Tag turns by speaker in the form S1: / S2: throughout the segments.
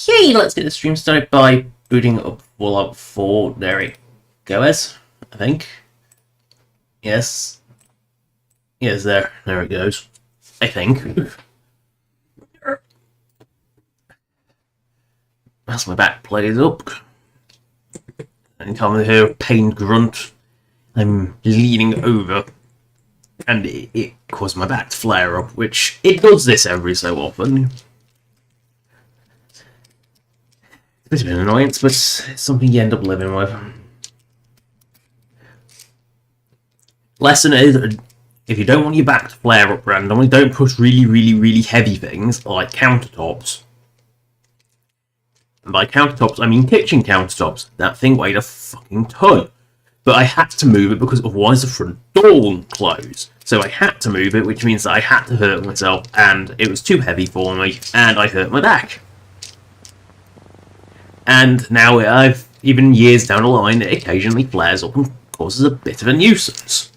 S1: Okay, let's get the stream started by booting up Fallout 4. There it goes, I think. Yes. Yes, there it goes. I think. As my back plays up. And come with her pain grunt. I'm leaning over. And it caused my back to flare up, which it does this every so often. It's a bit of an annoyance, but it's something you end up living with. Lesson is, if you don't want your back to flare up randomly, don't push really heavy things like countertops. And by countertops, I mean kitchen countertops. That thing weighed a fucking ton. But I had to move it because otherwise the front door wouldn't close. So I had to move it, which means that I had to hurt myself, and it was too heavy for me, and I hurt my back. And now I've, even years down the line, it occasionally flares up and causes a bit of a nuisance.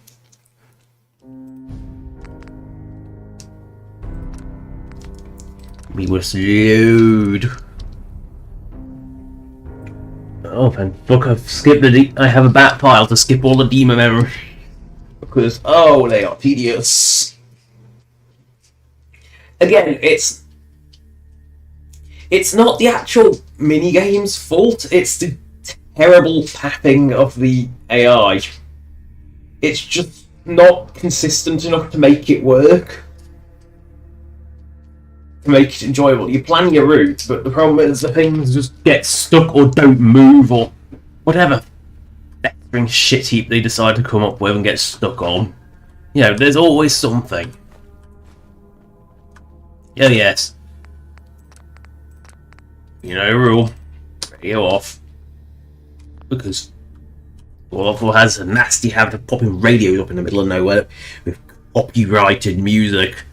S1: We were slowed. Oh, and look, I've skipped I have a bat file to skip all the demon memory. Because, oh, they are tedious. Again, it's not the actual minigame's fault, it's the terrible pathing of the AI. It's just not consistent enough to make it work. To make it enjoyable. You plan your route, but the problem is the things just get stuck or don't move or whatever festering shit heap they decide to come up with and get stuck on. You know, there's always something. Oh yes. You know the rule. Radio off. Because Fallout has a nasty habit of popping radios up in the middle of nowhere with copyrighted music,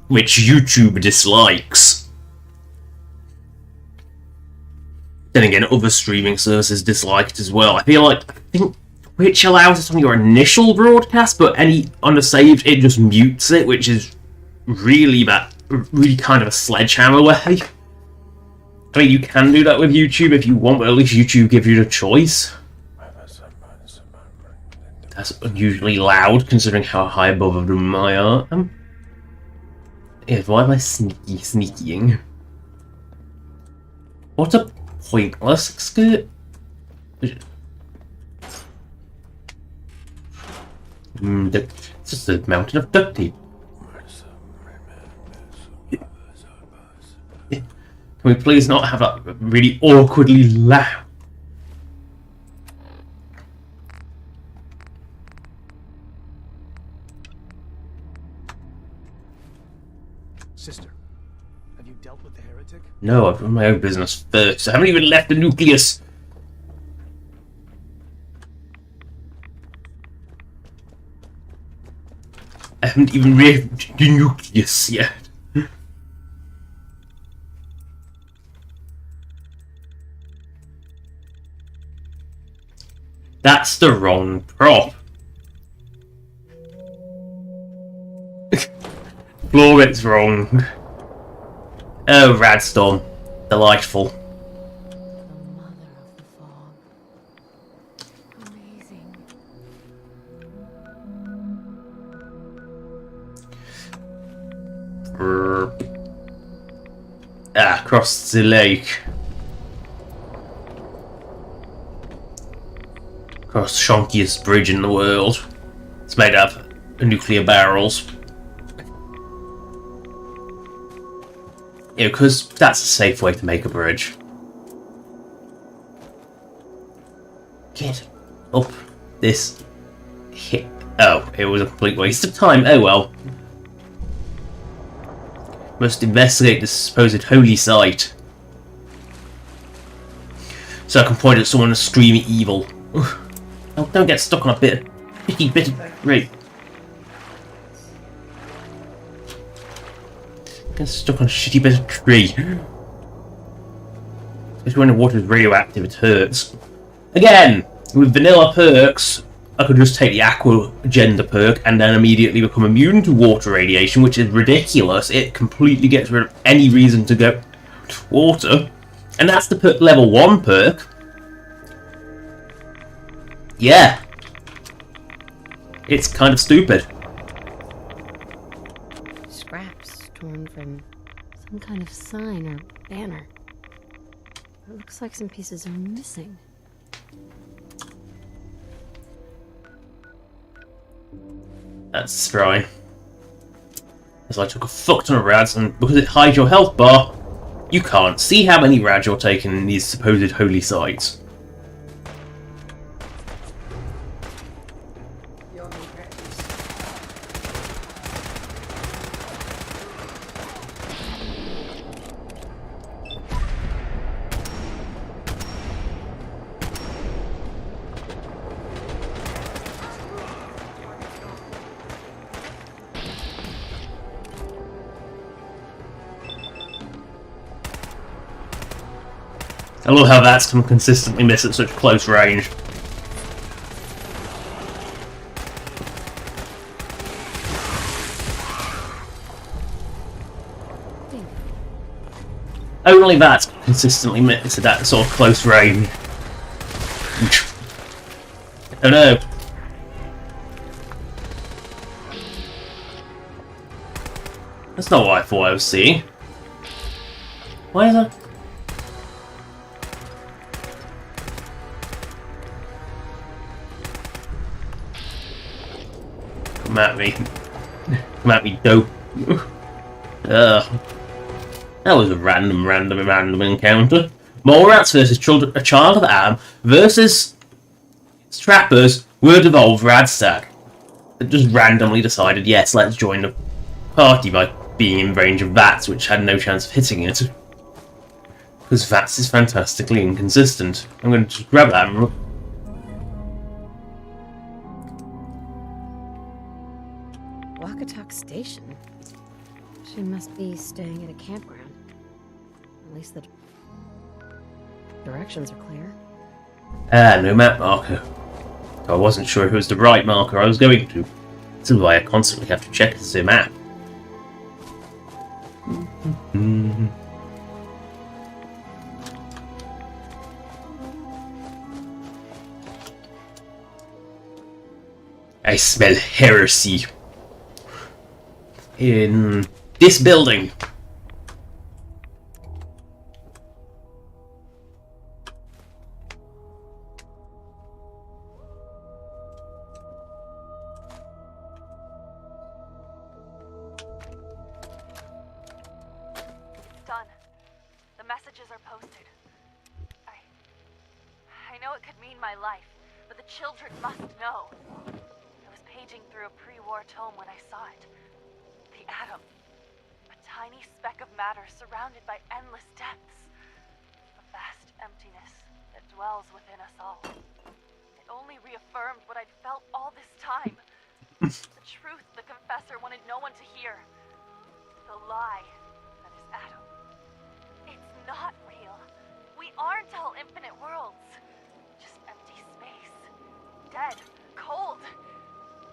S1: which YouTube dislikes. Then again, other streaming services dislike it as well. I think Twitch allows it on your initial broadcast, but any unsaved, it just mutes it, which is really bad, really kind of a sledgehammer way. I mean, you can do that with YouTube if you want, but at least YouTube gives you the choice. That's unusually loud, considering how high above them I am. Yeah, why am I sneakying? What a pointless skirt. It's just a mountain of duct tape. Can we please not have that really awkwardly loud?
S2: Sister, have you dealt with the heretic?
S1: No, I've done my own business first. I haven't even left the nucleus. I haven't even left the nucleus yet. That's the wrong prop. Floor, wrong. Oh, Radstorm. Delightful.
S3: The mother of the fog. Amazing.
S1: Across the lake. Across the shonkiest bridge in the world. It's made up of nuclear barrels. Yeah, because that's a safe way to make a bridge. Get up this hip. Oh, it was a complete waste of time. Oh well. Must investigate this supposed holy site. So I can point at someone and scream evil. Oh, don't get stuck on a bit of rape. Get stuck on a shitty bit of tree. Especially when the water is radioactive, it hurts. Again, with vanilla perks, I could just take the Aqua Gender perk and then immediately become immune to water radiation, which is ridiculous. It completely gets rid of any reason to go to water. And that's the level 1 perk. Yeah. It's kind of stupid.
S3: Scraps torn from some kind of sign or banner. It looks like some pieces are missing.
S1: That's spry. As I took a fuck ton of rads, and because it hides your health bar, you can't see how many rads you're taking in these supposed holy sites. I love how that's can consistently miss at such close range. Only that's consistently miss at that sort of close range. Oh no. That's not what I thought I was seeing. Why is that? Come at me. Come at me, dope. That was a random encounter. More rats versus a child of Adam versus trappers were devolved Radstack. It just randomly decided, yes, let's join the party by being in range of Vats, which had no chance of hitting it. Because Vats is fantastically inconsistent. I'm going to just grab that and...
S3: Wakatak Station. She must be staying at a campground. At least the directions are clear.
S1: No map marker. I wasn't sure if it was the right marker I was going to. This is why I constantly have to check the map. I smell heresy. In this building.
S4: Done. The messages are posted. I know it could mean my life, but the children must know. I was paging through a pre-war tome when I saw it. The atom. A tiny speck of matter surrounded by endless depths. A vast emptiness that dwells within us all. It only reaffirmed what I'd felt all this time. The truth the confessor wanted no one to hear. The lie that is atom. It's not real. We aren't all infinite worlds. Just empty space. Dead. Cold.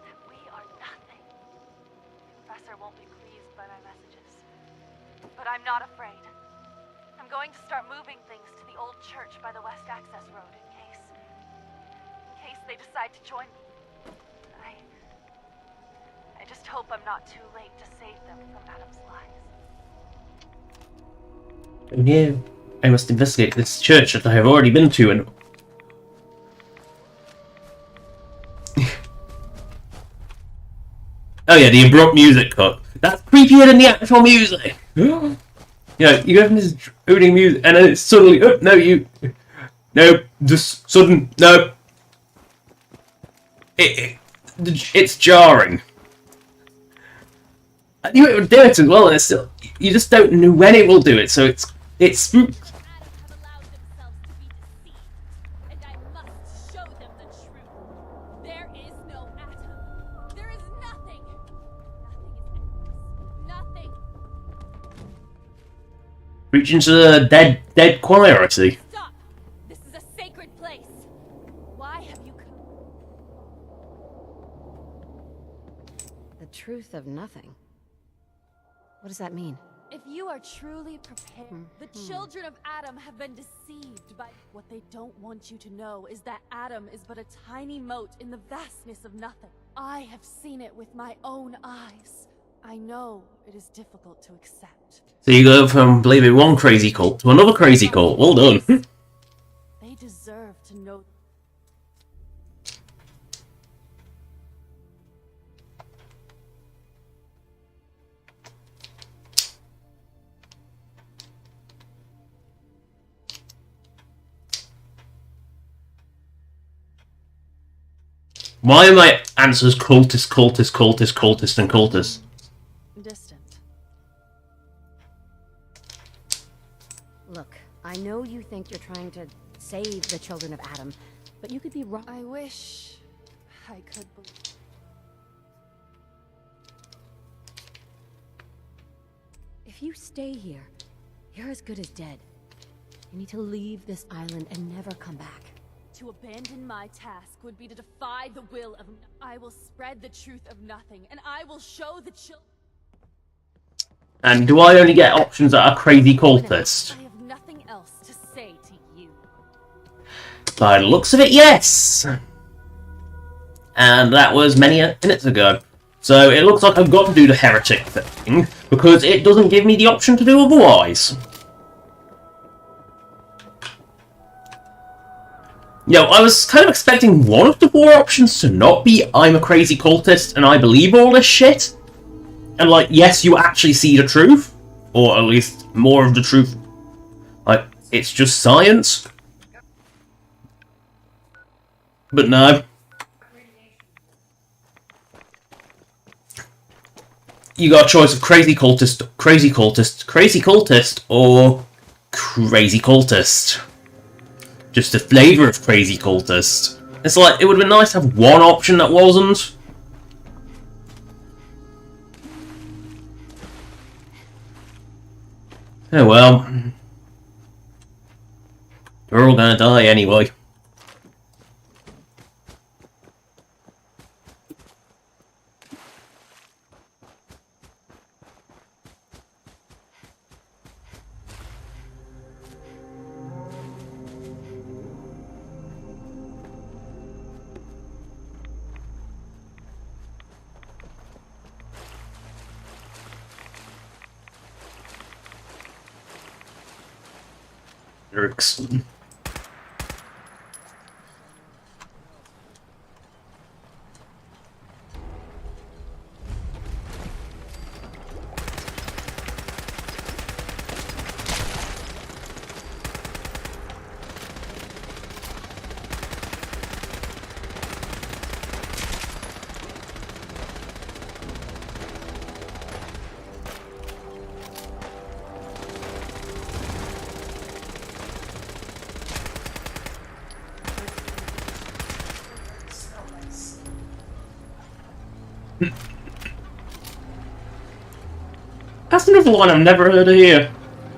S4: That we are nothing. The professor won't be pleased by my messages. But I'm not afraid. I'm going to start moving things to the old church by the West Access Road in case they decide to join me. I just hope I'm not too late to save them from Adam's lies.
S1: Oh no, I must investigate this church that I have already been to and... Oh yeah, the abrupt music cut. That's creepier than the actual music! You know, you go from this droning music and then it's suddenly... Oh, no, you... No, just sudden... No. It's jarring. I knew it would do it as well, and it's still... You just don't know when it will do it, so it's spooky. Reach into the dead choir, I see.
S4: Stop! This is a sacred place. Why have you come?
S3: The truth of nothing. What does that mean?
S4: If you are truly prepared, the children of Adam have been deceived by what they don't want you to know is that Adam is but a tiny mote in the vastness of nothing. I have seen it with my own eyes. I know it is difficult to accept.
S1: So you go from believing one crazy cult to another crazy cult. Well done.
S4: They deserve to know.
S1: Why are my answers cultist, cultist, cultist, cultist, and cultist?
S4: Distant.
S3: Look, I know you think you're trying to save the children of Adam, but you could be wrong.
S4: I wish I could believe.
S3: If you stay here, you're as good as dead. You need to leave this island and never come back.
S4: To abandon my task would be to defy the will of. I will spread the truth of nothing, and I will show the children.
S1: And do I only get options that are crazy cultist?
S4: I have nothing else to say to you.
S1: By the looks of it, yes. And that was many minutes ago. So it looks like I've got to do the heretic thing, because it doesn't give me the option to do otherwise. I was kind of expecting one of the 4 options to not be I'm a crazy cultist and I believe all this shit. And like, yes, you actually see the truth. Or at least more of the truth. Like, it's just science. But no. You got a choice of crazy cultist, crazy cultist, crazy cultist, or crazy cultist. Just the flavour of crazy cultist. It's like, it would have been nice to have one option that wasn't. Oh well. We're all gonna die anyway. Jerks. That's another one I've never heard of here.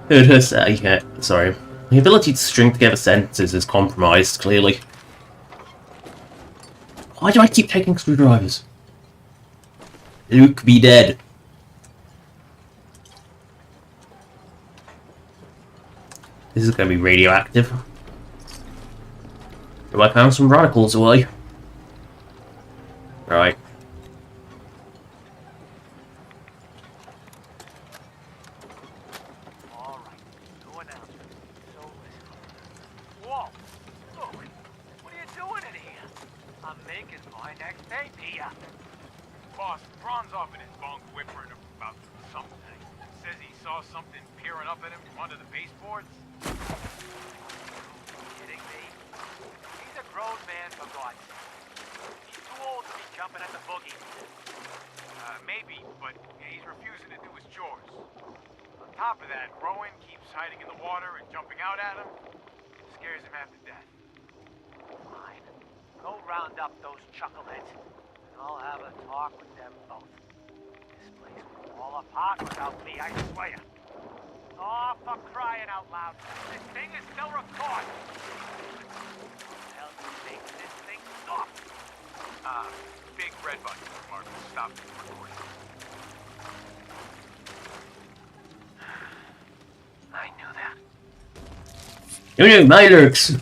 S1: Heard her say, yeah, sorry. The ability to string together sentences is compromised, clearly. Why do I keep taking screwdrivers? Luke be dead. This is going to be radioactive. Do I count some radicals away? Right. No, my lurks.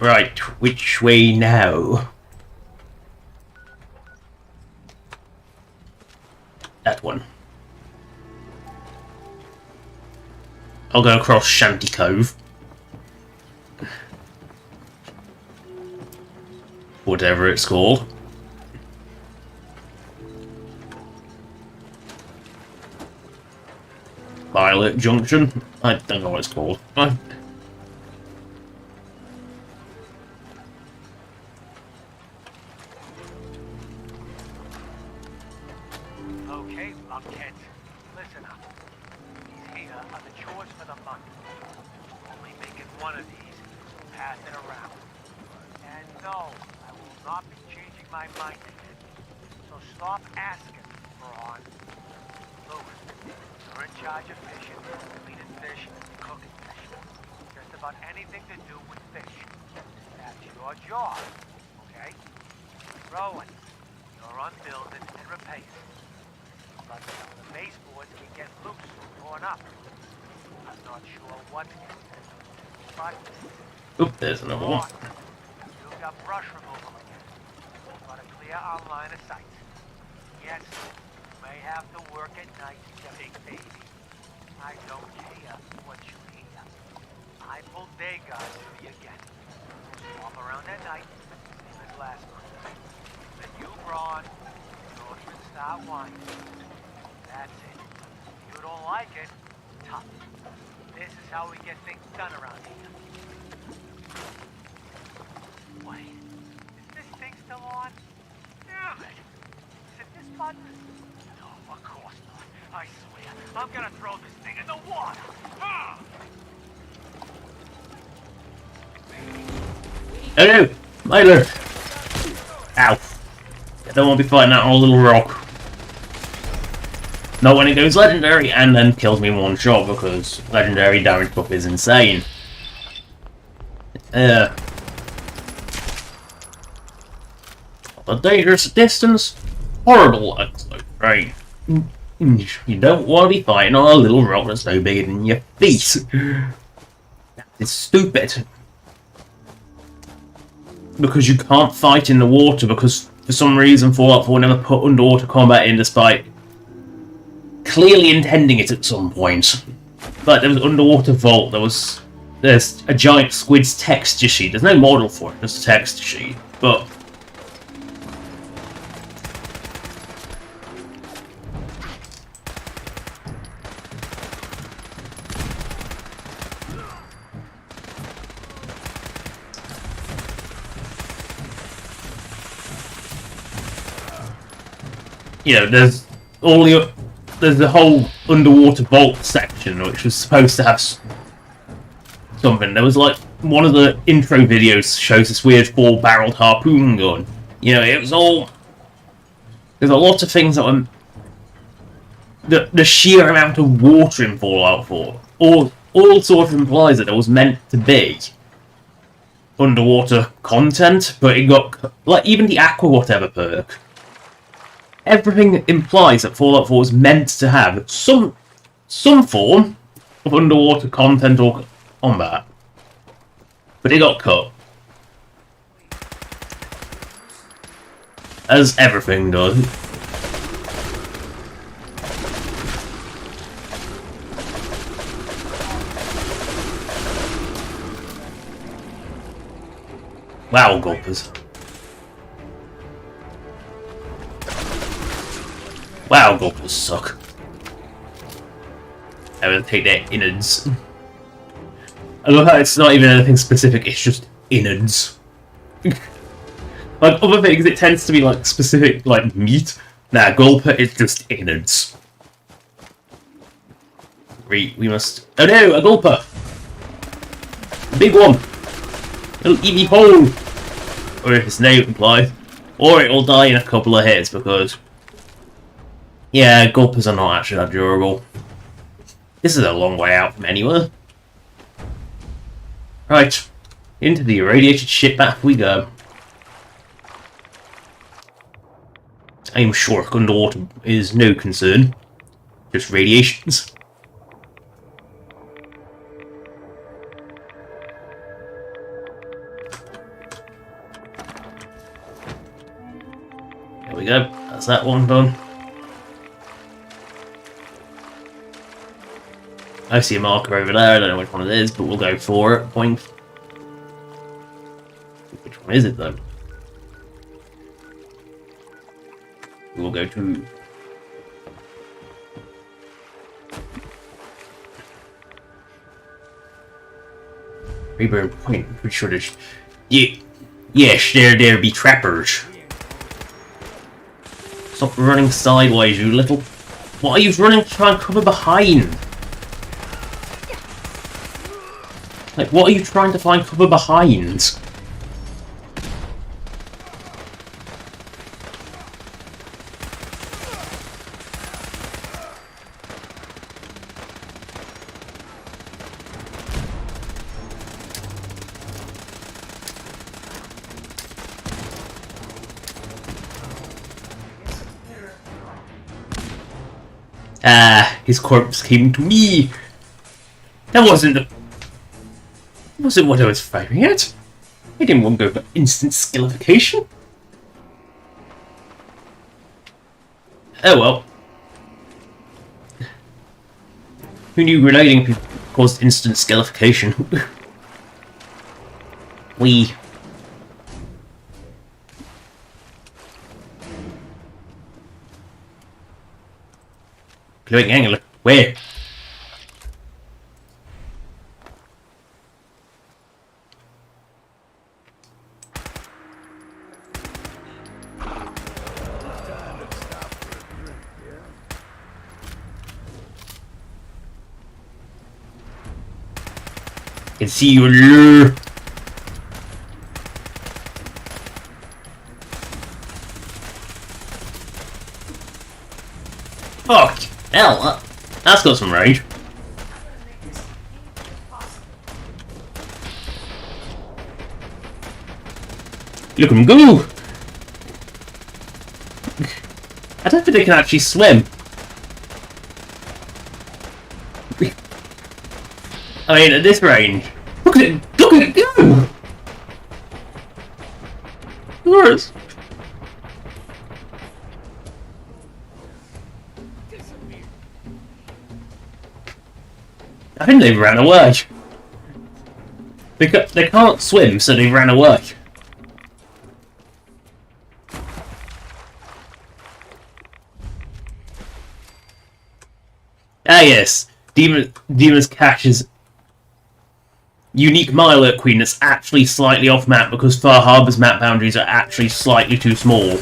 S1: Right, which way now? That one. I'll go across Shanty Cove. Whatever it's called. Violet Junction? I don't know what it's called.
S2: Okay, lunkheads. Listen up. These here are the chores for the month. Only making one of these, pass it around. And no, I will not be changing my mind again. So stop asking, Braun. Luke, you're in charge of fishing, cleaning fish, and cooking fish. Just about anything to do with fish. That's your job, okay? Rowan, you're on building and repairs. But some of the baseboards can get loose or torn up. I'm not sure what can. But
S1: Oop, there's another one.
S2: you've got brush removal again. Got a clear outline of sight. Yes, you may have to work at night, you big baby. I don't care what you hear. I pulled day guards for you again. Swap around at night, same as last month. Then you, Braun, Northman start whining. That's it. You don't like it? Tough. This is how we get things done around here. Wait, is this thing still on? Damn it! Is it this button? No, of course not. I swear, I'm gonna throw this thing in the water! Ah!
S1: Oh no! Myler! Ow. I don't want to be fighting that on a little rock. Not when it goes legendary and then kills me in one shot because legendary damage buff is insane. A dangerous distance? Horrible, right? You don't want to be fighting on a little rock that's no bigger than your feet. It's stupid. Because you can't fight in the water because for some reason Fallout 4 never put underwater combat in despite clearly intending it at some point. But there was underwater vault, there's a giant squid's texture sheet. There's no model for it, just a texture sheet. But you know, there's the whole underwater vault section, which was supposed to have something. There was like one of the intro videos shows this weird 4-barreled harpoon gun. You know, it was all. There's a lot of things that were the sheer amount of water in Fallout 4. All sort of implies that it was meant to be underwater content, but it got like even the aqua whatever perk. Everything implies that Fallout 4 is meant to have some form of underwater content or combat. But it got cut. As everything does. Wow, gulpers. Wow, gulpers suck. I will take their innards. I love how it's not even anything specific, it's just innards. Like other things, it tends to be like specific, like meat. Nah, gulper is just innards. We must. Oh no, a gulper! Big one! It'll eat me whole! Or if its name implies. Or it will die in a couple of hits because. Yeah, gulpers are not actually that durable. This is a long way out from anywhere. Right, into the irradiated shitbath we go. I'm sure underwater is no concern. Just radiations. There we go. That's that one done. I see a marker over there. I don't know which one it is, but we'll go for it. Point. Which one is it though? We'll go to. Rayburn Point. I'm pretty sure there's. Yeah. Yes, there be trappers. Stop running sideways, you little. What are you running to try and cover behind? Like, what are you trying to find cover behind? Ah, his corpse came to me. That wasn't what I was firing at. I didn't want to go for instant skillification. Oh well. Who knew grenading caused instant skillification? We. Glowing angle. Where? I can see you lure. Fuck! Hell, that's got some range. Look at him go! I don't think they can actually swim. I mean, at this range, look at it go! Yours. I think they ran away. They can't swim, so they ran away. Ah yes, Demon's Cache's unique Milo Queen that's actually slightly off map because Far Harbor's map boundaries are actually slightly too small.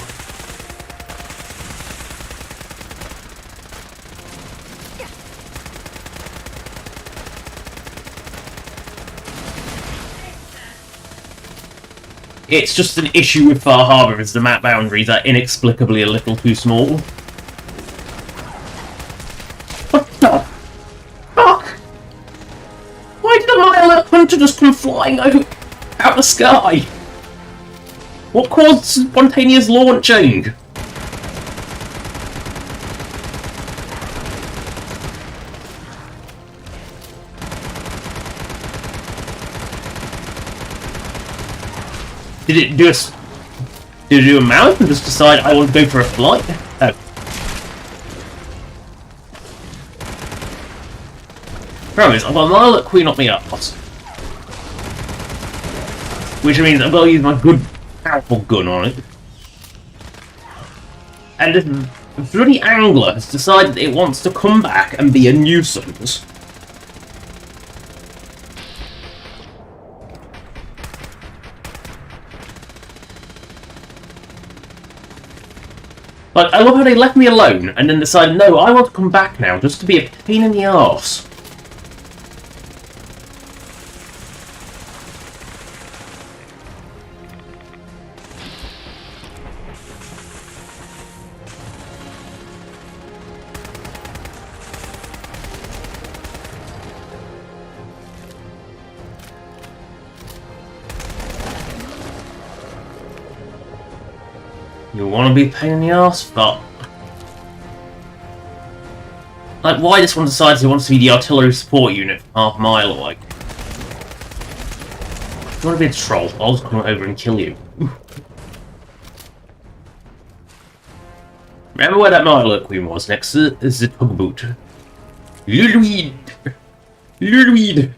S1: It's just an issue with Far Harbor as the map boundaries are inexplicably a little too small. What the fuck? Why did a Milo Hunter just come flying out the sky? What caused spontaneous launching? Did it do a mouth and just decide I want to go for a flight? Oh. Promise, I've got a Milo Queen up my arse. Which means I've got to use my good, powerful gun on it. And this bloody angler has decided it wants to come back and be a nuisance. Like, I love how they left me alone and then decided, no, I want to come back now just to be a pain in the arse. You want to be a pain in the arse? But Like, why this one decides he wants to be the artillery support unit from half a mile away. If you want to be a troll, I'll just come over and kill you. Remember where that Milo Queen was? Next to the tugboat. Ludwig! Ludwig!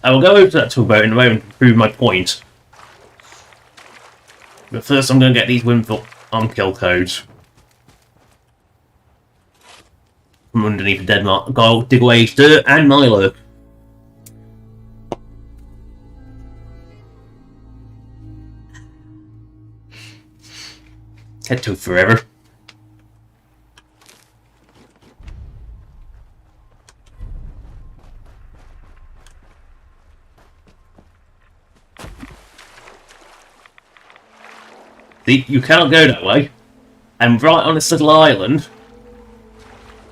S1: I will go over to that tugboat in a moment to prove my point. But first I'm going to get these Windfall arm kill codes. From underneath the dead mark. Go dig away dirt and Milo. That took forever. See, you cannot go that way. And right on this little island,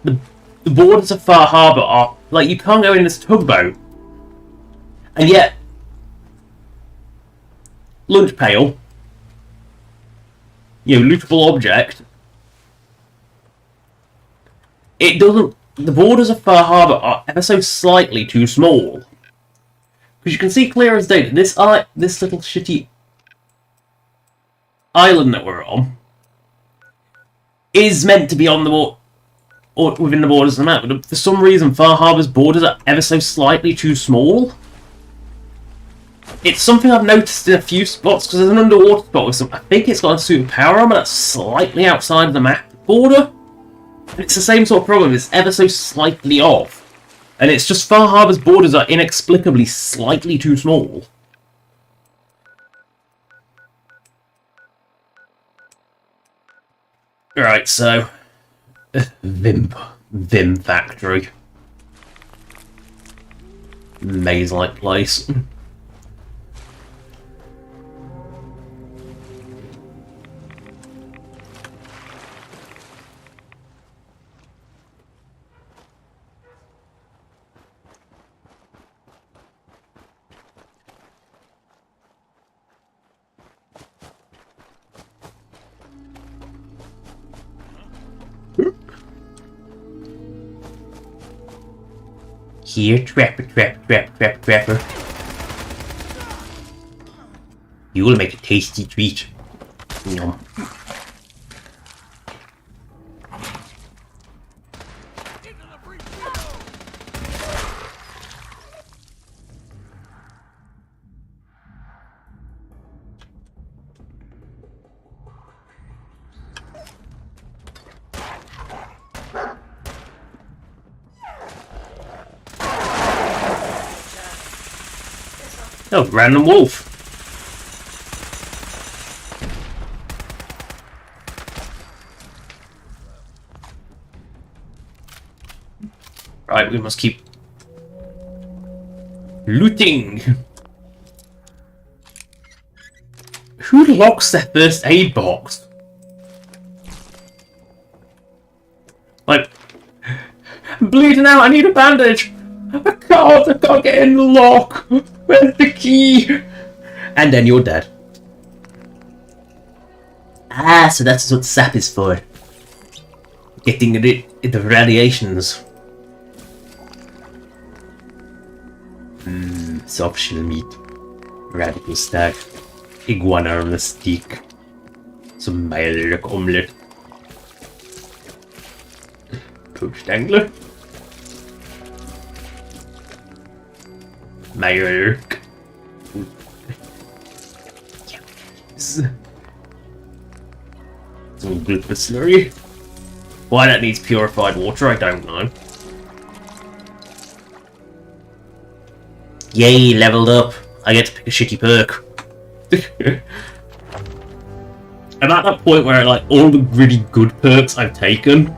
S1: the borders of Far Harbour are like you can't go in this tugboat. And yet, lunch pail. You know, lootable object. It doesn't. The borders of Far Harbour are ever so slightly too small, because you can see clear as day that this little shitty island that we're on is meant to be on the or within the borders of the map. But for some reason, Far Harbour's borders are ever so slightly too small. It's something I've noticed in a few spots, because there's an underwater spot with some. I think it's got a superpower armor that's slightly outside of the map border. And it's the same sort of problem, it's ever so slightly off. And it's just Far Harbour's borders are inexplicably slightly too small. Right, so. Vim Factory. Maze-like place. Here, trapper. You will make a tasty treat. Yum. Oh, random wolf. Right, we must keep looting. Who locks their first aid box? Like, I'm bleeding out, I need a bandage. I can't get in the lock. Where's the key? And then you're dead. Ah, so that's what sap is for. Getting the radiations. Soft shell meat. Radical stack. Iguana on a stick. Some milk omelette. Toast angler. Milk. Yes. Some good slurry. Why that needs purified water, I don't know. Yay, leveled up. I get to pick a shitty perk. I'm at that point where like all the really good perks I've taken.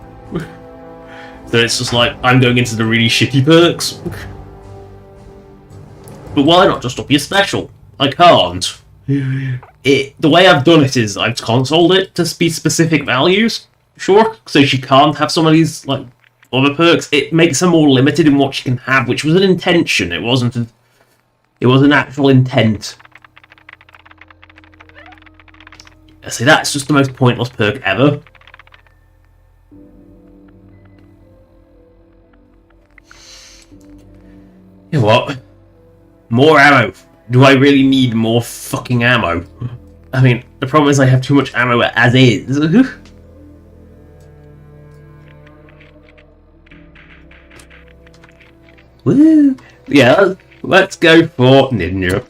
S1: So it's just like I'm going into the really shitty perks. But why not just up your special? I can't. The way I've done it is I've consoled it to be specific values. Sure, so she can't have some of these like other perks. It makes her more limited in what she can have, which was an intention. It was an actual intent. I say that's just the most pointless perk ever. You know what? More ammo. Do I really need more fucking ammo? I mean, the problem is I have too much ammo as is. Woo! Yeah, let's go for Ninja.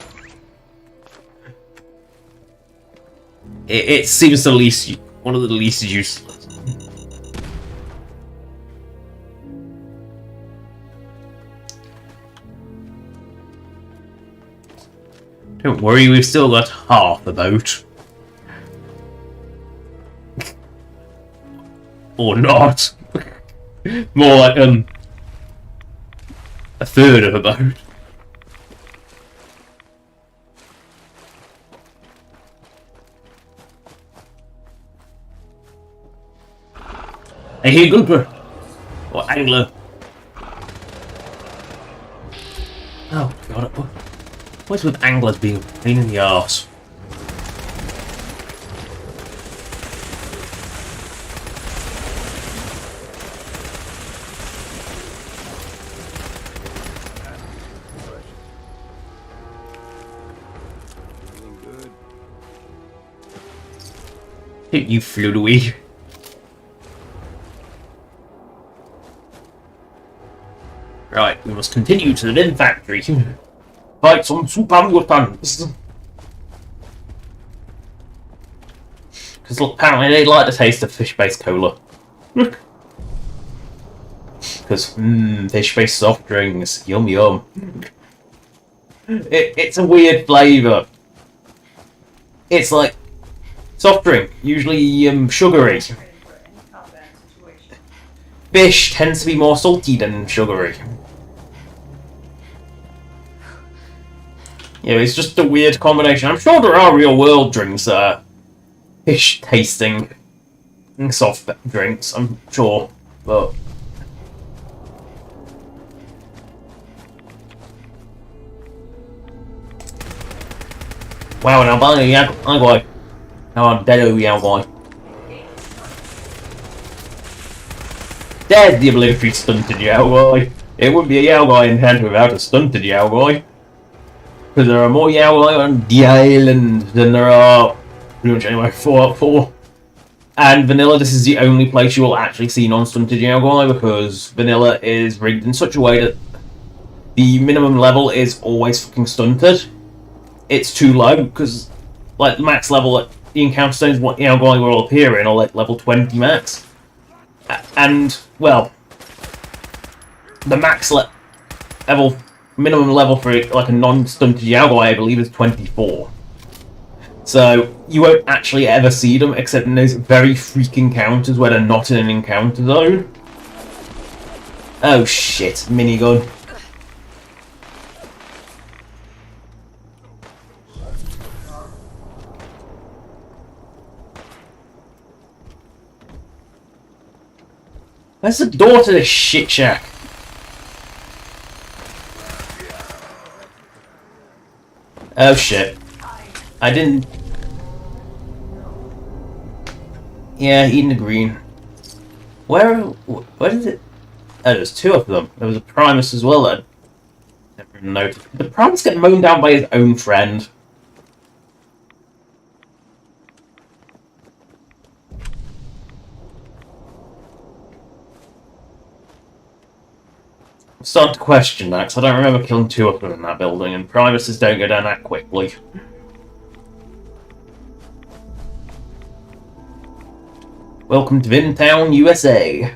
S1: It seems the least, one of the least useless. Don't worry, we've still got half a boat. Or not. More like, a third of a boat. Hey, grouper! Or angler. Oh god, what's with anglers being a pain in the arse? You flew away. Right, we must continue to the Vin factory. Fight some super mutants. Because apparently they like the taste of fish-based cola. Because, fish-based soft drinks. Yum yum. It's a weird flavour. It's like soft drink, usually sugary. Fish tends to be more salty than sugary. Yeah, it's just a weird combination. I'm sure there are real world drinks that are fish tasting soft drinks, I'm sure, but wow, now bang Yagwai. Now I'm dead over Yagwai. There's the obligatory stunted Yagwai. It wouldn't be a Yagwai in hand without a stunted Yagwai. Because there are more Yagwai on the island than there are pretty much anywhere 4 And Vanilla, this is the only place you will actually see non-stunted Yagwai, because Vanilla is rigged in such a way that the minimum level is always fucking stunted. It's too low, because like the max level at the encounter stones what Yagwai will appear in are like level 20 max. And, well, the max level, minimum level for like a non-stunted Yagwai, I believe, is 24. So, you won't actually ever see them except in those very freak encounters where they're not in an encounter zone. Oh shit, minigun. Where's the door to this shit shack? Oh shit. I didn't... Yeah, eating the green. Where is it? Oh, there's 2 of them. There was a Primus as well then. Never even noticed. The Primus get mown down by his own friend. I'm starting to question that, because I don't remember killing 2 of them in that building, and Primuses don't go down that quickly. Welcome to Vintown, USA.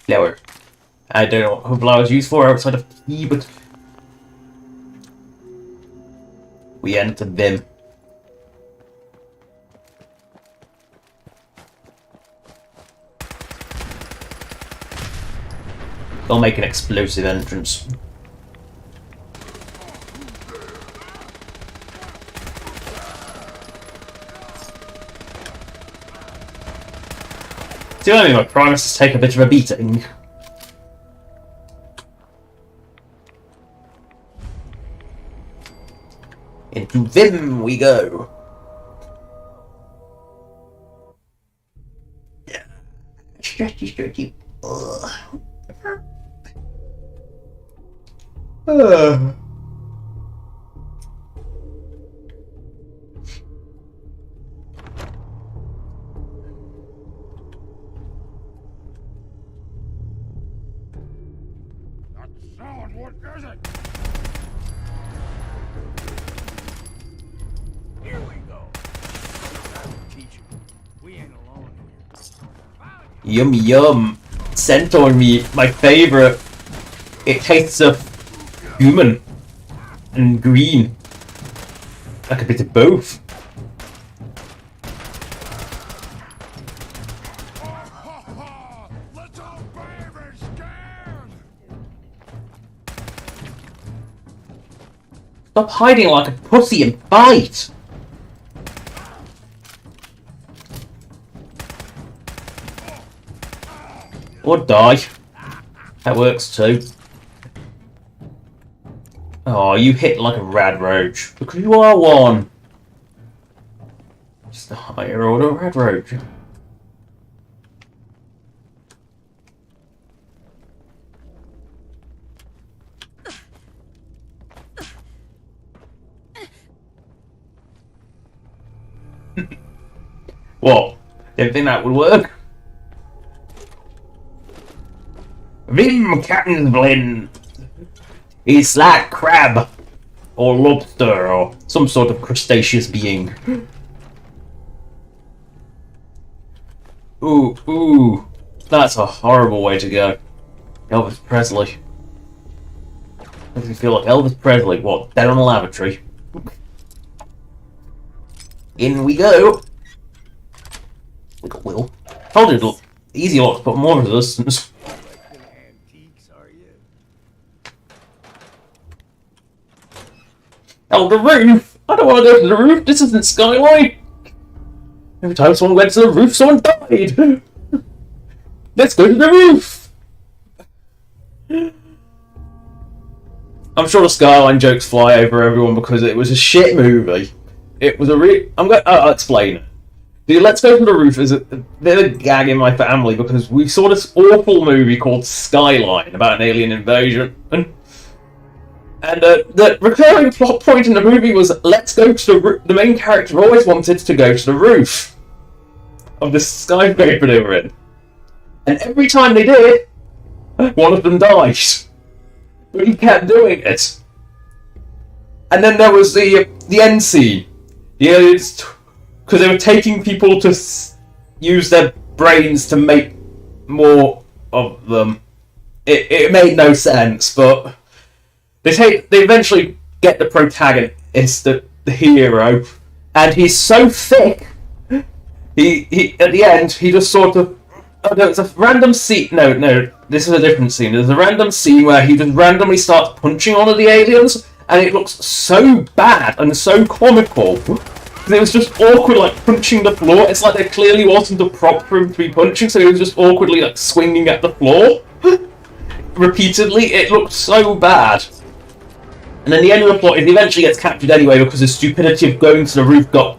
S1: Flower. I don't know what flower is used for outside of tea, but we entered them. They'll make an explosive entrance. See what I mean? My Primuses take a bit of a beating. Into Vim we go. Stretchy.
S5: What is it? Here we go. That'll teach you. We ain't alone here.
S1: Yum. Centaur meat, my favorite. It tastes of human and green. Like a bit of both.
S5: Little baby scared.
S1: Stop hiding like a pussy and fight! Or die. That works too. Oh, you hit like a rad roach. Because you are one! Just a higher order rad roach. What? Didn't think that would work? Vim Captain's Blend. It's like crab or lobster or some sort of crustaceous being. Ooh. That's a horrible way to go. Elvis Presley. Makes me feel like Elvis Presley. What? Dead on a lavatory. In we go. Look at Will. Told you it'll easy lot to put more resistance.
S5: Antiques, are you?
S1: Oh, the roof! I don't want to go to the roof. This isn't Skyline. Every time someone went to the roof, someone died. Let's go to the roof. I'm sure the Skyline jokes fly over everyone because it was a shit movie. It was a I'll explain it. The Let's Go to the Roof is a bit of a gag in my family because we saw this awful movie called Skyline about an alien invasion. And the recurring plot point in the movie was let's go to the roof. The main character always wanted to go to the roof of the skyscraper they were in. And every time they did, one of them died. But he kept doing it. And then there was the end scene. The aliens, because they were taking people to use their brains to make more of them. It made no sense, but they eventually get the protagonist, the hero, and he's so thick. He at the end he just sort of it's a random scene. No, this is a different scene. There's a random scene where he just randomly starts punching one of the aliens, and it looks so bad and so comical. It was just awkward, like punching the floor. It's like there clearly wasn't a prop for him to be punching, so he was just awkwardly like swinging at the floor repeatedly. It looked so bad. And then the end of the plot is he eventually gets captured anyway because the stupidity of going to the roof got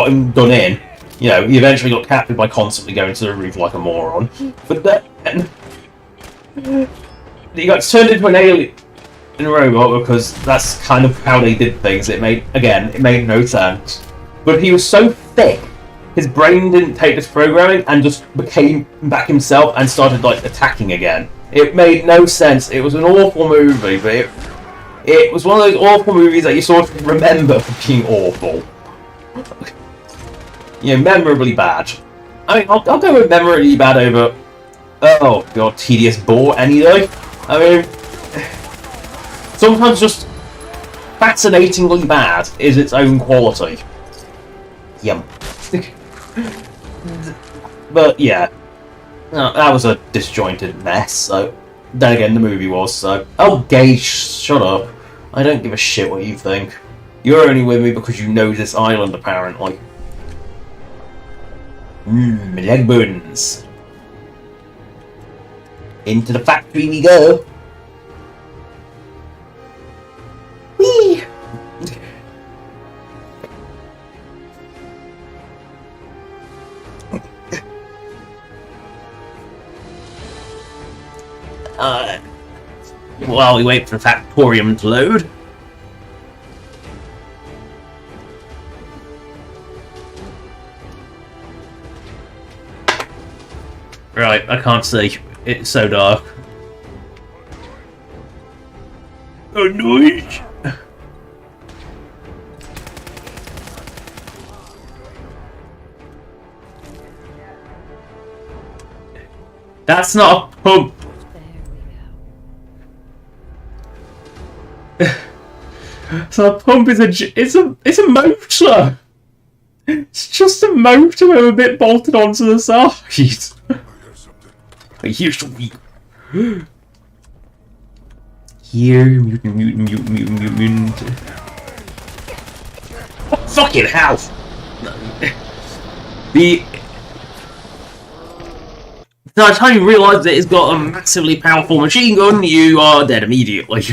S1: him done in. You know, he eventually got captured by constantly going to the roof like a moron. But then he got turned into an alien robot because that's kind of how they did things. It made no sense. But he was so thick, his brain didn't take this programming and just became back himself and started like attacking again. It made no sense. It was an awful movie, but it was one of those awful movies that you sort of remember for being awful. You know, memorably bad. I mean, I'll go with memorably bad over, oh god, tedious bore any day. I mean, sometimes just fascinatingly bad is its own quality. Yum. But yeah, that was a disjointed mess, so then again the movie was, so... Oh Gage, shut up. I don't give a shit what you think. You're only with me because you know this island, apparently. Leg bones. Into the factory we go. Whee! While we wait for the Factorium to load. Right, I can't see. It's so dark. Oh, noise! That's not a pump! So a pump is it's a motor! It's just a motor with a bit bolted onto the side! I hear something. Here, mutant. Oh, fucking hell! By the time you realise that it's got a massively powerful machine gun, you are dead immediately.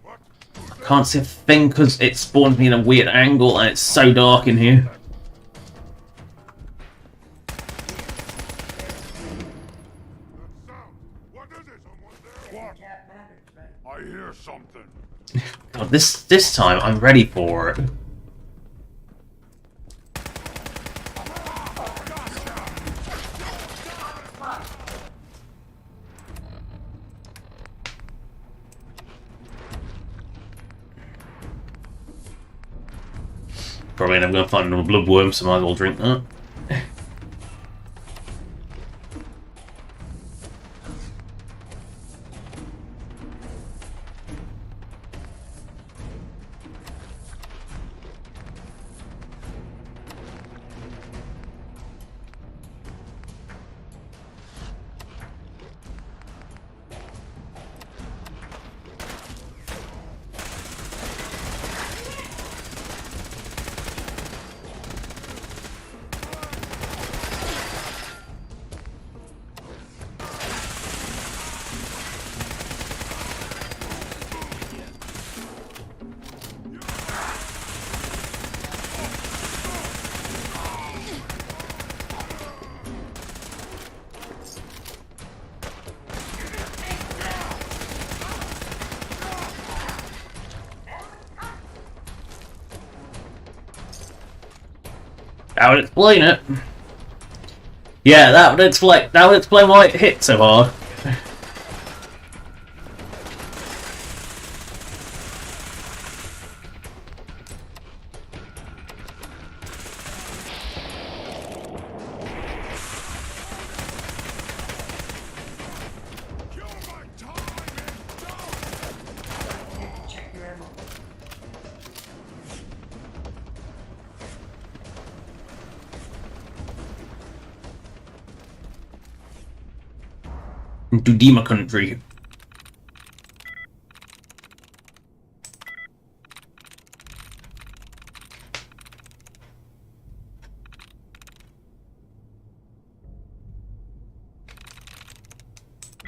S1: I can't see a thing because it spawned me in a weird angle and it's so dark in here.
S6: I hear something.
S1: God, this time I'm ready for it. Probably end up going to find another bloodworm, so I might as well drink that. That would explain it. Yeah, that would explain why it hit so hard. Into Dima country.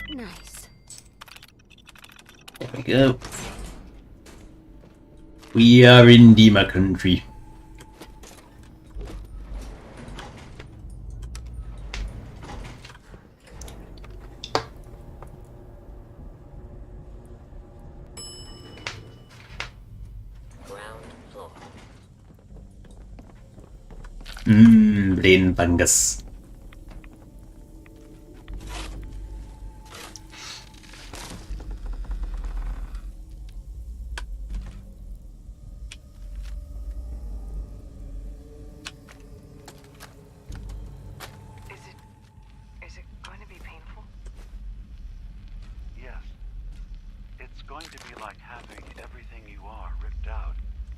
S3: Nice.
S1: There we go. We are in Dima country. Brain fungus.
S2: Is it going to be painful?
S7: Yes. It's going to be like having everything you are ripped out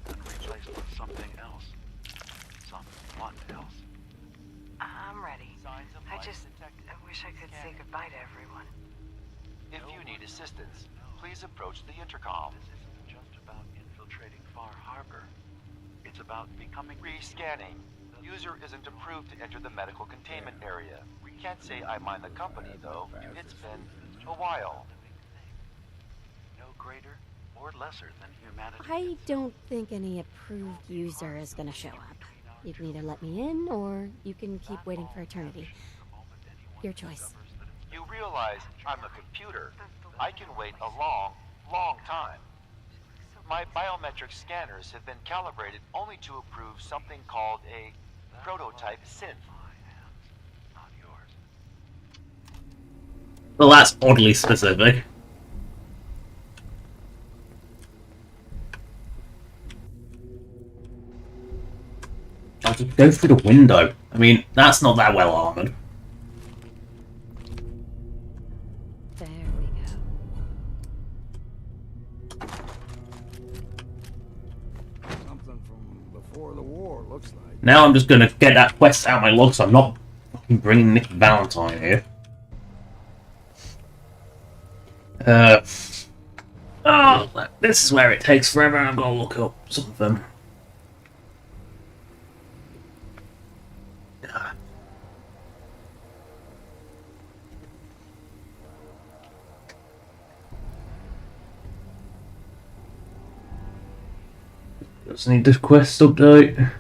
S7: and replaced with something else. Someone else.
S2: I'm ready. I wish I could say goodbye to everyone.
S8: If you need assistance, please approach the intercom.
S7: This isn't just about infiltrating Far Harbor. It's about becoming...
S8: Rescanning. User isn't approved to enter the medical containment area. Can't say I mind the company, though. It's been a while.
S7: No greater or lesser than humanity.
S3: I don't think any approved user is gonna show up. You can either let me in, or you can keep waiting for eternity. Your choice.
S8: You realize I'm a computer. I can wait a long, long time. My biometric scanners have been calibrated only to approve something called a prototype synth.
S7: Not yours.
S1: Well, that's oddly specific. I'll just go through the window. I mean, that's not that well armoured.
S3: There we go.
S5: Something from before the war, looks like.
S1: Now I'm just gonna get that quest out of my log so I'm not fucking bringing Nick Valentine here. This is where it takes forever and I've got to look up something. Just need this quest update.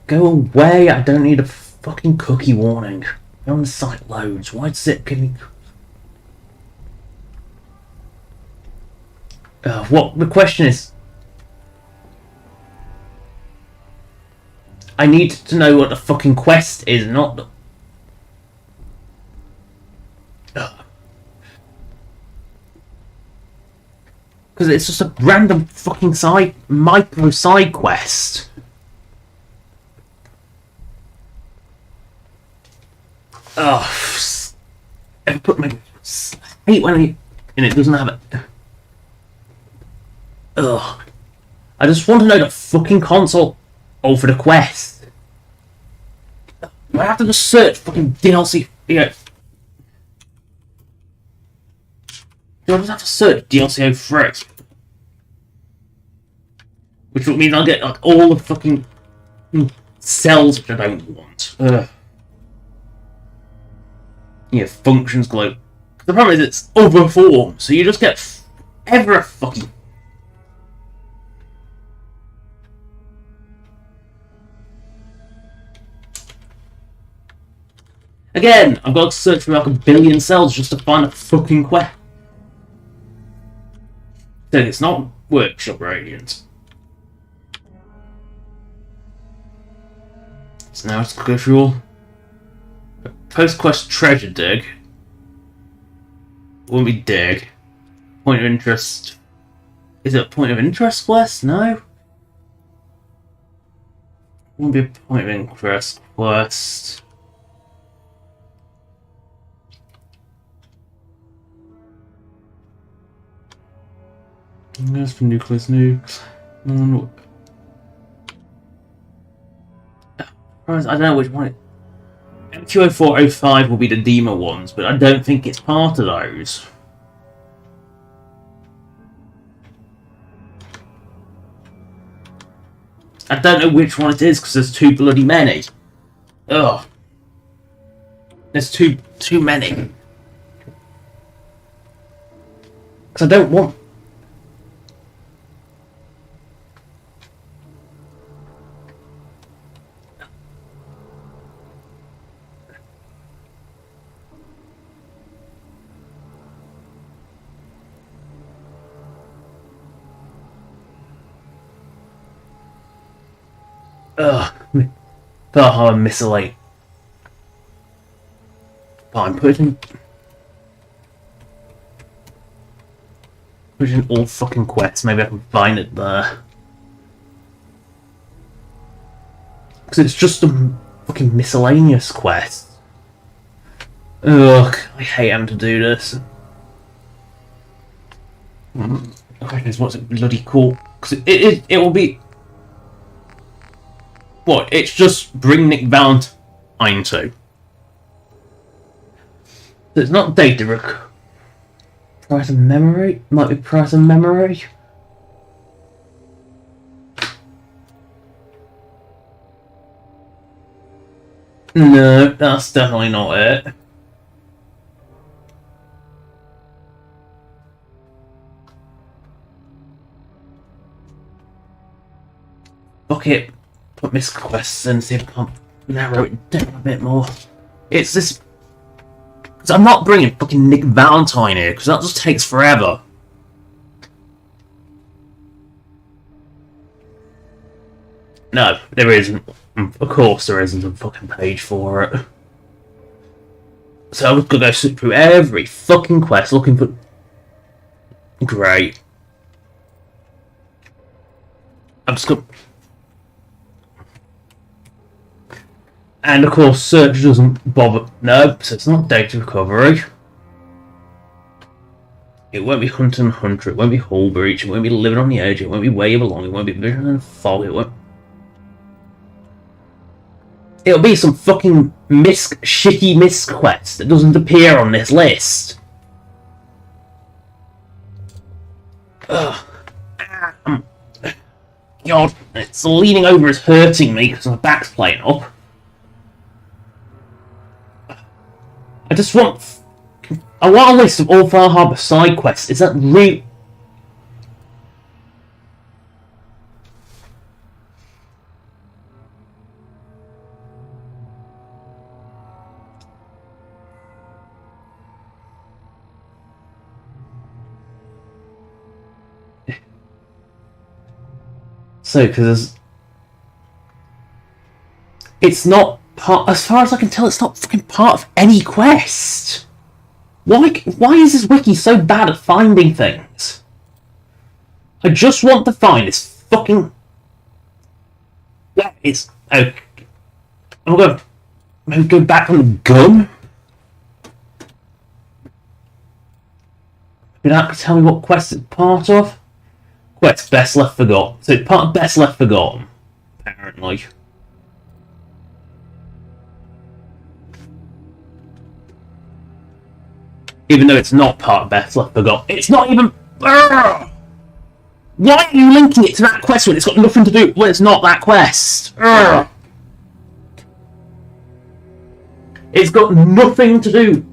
S1: Go away, I don't need a fucking cookie warning. You're on the site loads. Why does it give me... what the question is... I need to know what the fucking quest is, not the... Because it's just a random fucking micro side quest. Ugh. I put my... I hate when and it doesn't have it. Ugh. I just want to know the fucking console for the quest. I have to just search fucking DLC. Yeah. Do I just have to search DLC 03? Which means I'll get like all the fucking cells which I don't want. Yeah, functions globe. The problem is it's overformed, so you just get every fucking... Again, I've got to search for like a billion cells just to find a fucking quest. So it's not Workshop Radiant. So now it's go through all... Post-quest treasure dig. Wouldn't be dig. Point of interest. Is it a point of interest quest? No. Wouldn't be a point of interest quest. That's for nucleus nukes. No. I don't know which one. MQ0405 will be the Dema ones, but I don't think it's part of those. I don't know which one it is because there's too bloody many. Ugh. There's too many. Because I don't want... I'm miscellaneous. I'm putting all fucking quests. Maybe I can find it there. Because it's just a fucking miscellaneous quest. Ugh, I hate having to do this. The question is, what's it bloody called? Because it will be... What? It's just bring Nick Valentine to. It's not data price of memory? Might be price of memory? No, that's definitely not it. Fuck it. Put Miss Quests and see if I can narrow it down a bit more. It's this Because I'm not bringing fucking Nick Valentine here, because that just takes forever. No, there isn't. Of course there isn't a fucking page for it. So I'm just gonna go sit through every fucking quest looking for... Great. I'm just gonna... And of course search doesn't bother... No, so it's not data recovery. It won't be Hunt and Hunter, it won't be Hull Breach, it won't be Living on the Edge, it won't be Wave Along, it won't be Vision and Fog, it won't... It'll be some fucking shitty misc quest that doesn't appear on this list. Ugh. God, it's leaning over is hurting me because my back's playing up. I want a list of all Far Harbor side quests. Is that real? So, because it's not part, as far as I can tell, it's not fucking part of any quest. Why is this wiki so bad at finding things? I just want to find this fucking... That is... Okay. I'm gonna maybe go back on the gun. Maybe that could tell me what quest it's part of. Quest Best Left Forgotten. So it's part of Best Left Forgotten, apparently. Even though it's not part of Best Left Forgotten. It's not even... Urgh! Why are you linking it to that quest when it's got nothing to do... When it's not that quest? Urgh! It's got nothing to do...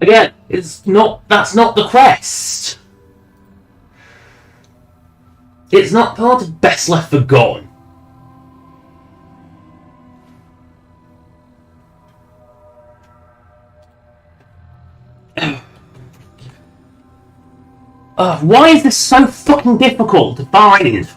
S1: Again, it's not. That's not the quest. It's not part of Best Left Forgotten. Why is this so fucking difficult to find?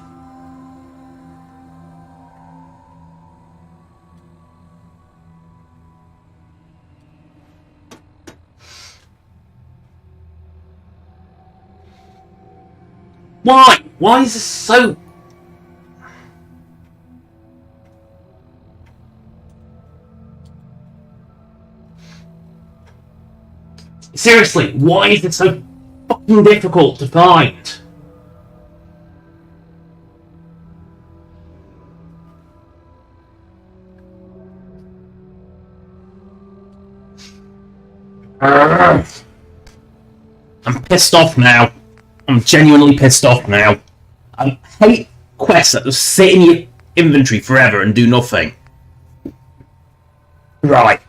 S1: Why? Why is this so... Seriously, why is it so fucking difficult to find? I'm pissed off now. I'm genuinely pissed off now. I hate quests that just sit in your inventory forever and do nothing. Right.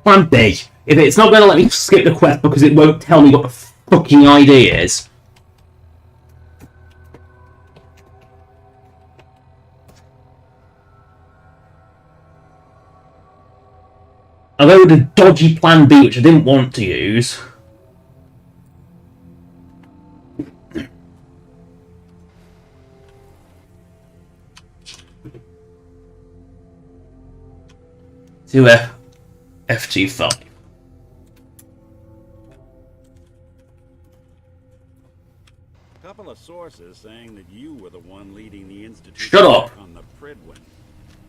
S1: Plan B. If it's not going to let me skip the quest because it won't tell me what the fucking ID is. I wrote a dodgy plan B which I didn't want to use. To FG5.
S9: A couple of sources saying that you were the one leading the institute.
S1: Shut up.
S9: On the Pridwin.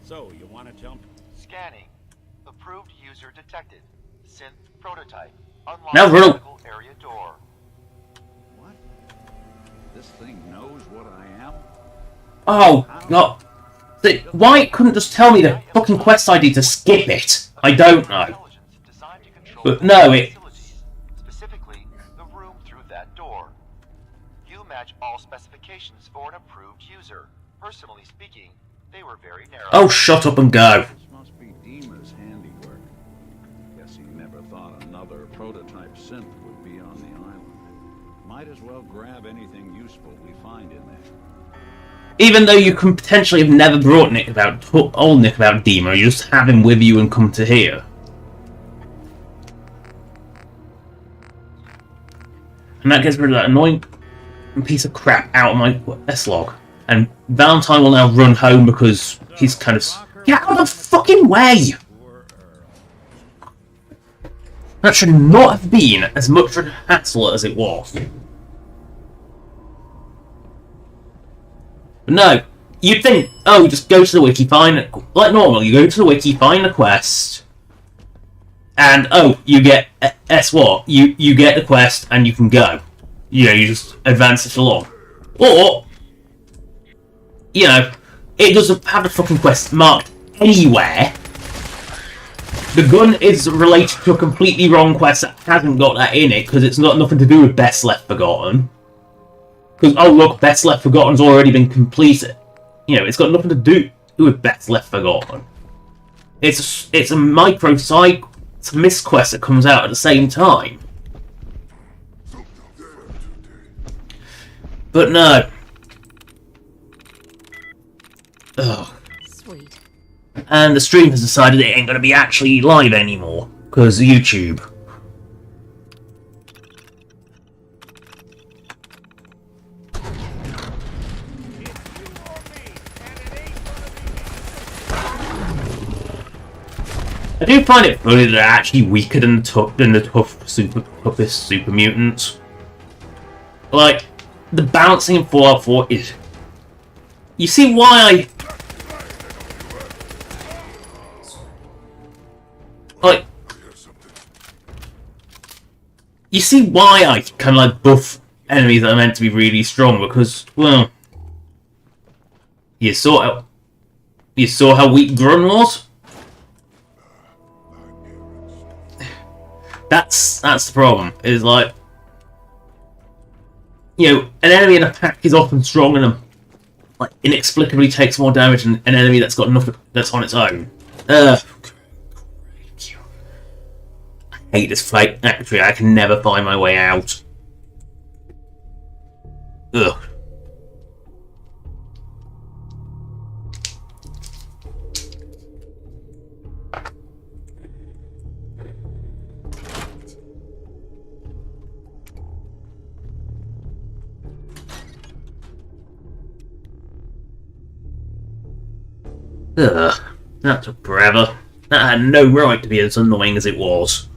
S9: So you want to jump?
S8: Scanning. Approved user detected. Synth prototype. Unlock
S1: Now run.
S8: medical area door.
S9: What? This thing knows what I am?
S1: Oh, God. Why couldn't just tell me the fucking quest ID to skip it? I don't know. But no, it...
S8: Specifically, the room through that door. You match all specifications for an approved user. personally speaking, they were very narrow.
S1: Oh, shut up and go.
S9: This must be Dima's handiwork. Guess he never thought another prototype synth would be on the island. Might as well grab anything useful we find in there.
S1: Even though you can potentially have never brought Nick about old Nick about Dima, you just have him with you and come to here. And that gets rid of that annoying piece of crap out of my S-log. And Valentine will now run home because he's kind of... Get out of the fucking way! That should not have been as much of a hassle as it was. But no, you'd think, oh, just go to the wiki, find it. Like normal, you go to the wiki, find the quest, and oh, you get what? You get the quest and you can go. You know, you just advance it along. Or, you know, it doesn't have the fucking quest marked anywhere. The gun is related to a completely wrong quest that hasn't got that in it, because it's got nothing to do with Best Left Forgotten. Because, oh look, Best Left Forgotten's already been completed. You know, it's got nothing to do with Best Left Forgotten. It's a micro side, it's a missed quest that comes out at the same time. But no. Ugh.
S3: Sweet.
S1: And the stream has decided it ain't gonna be actually live anymore, because of YouTube. I do find it funny that they're actually weaker than the toughest super mutants. Like, the bouncing in Fallout 4 is... You see why Like... You see why I kind of like buff enemies that are meant to be really strong, because, well... You saw how weak Grun was? That's the problem, is like... You know, an enemy in a pack is often strong and like inexplicably takes more damage than an enemy that's got nothing that's on its own. I hate this fight. Actually, I can never find my way out. Ugh. Ugh, that took forever. That had no right to be as annoying as it was.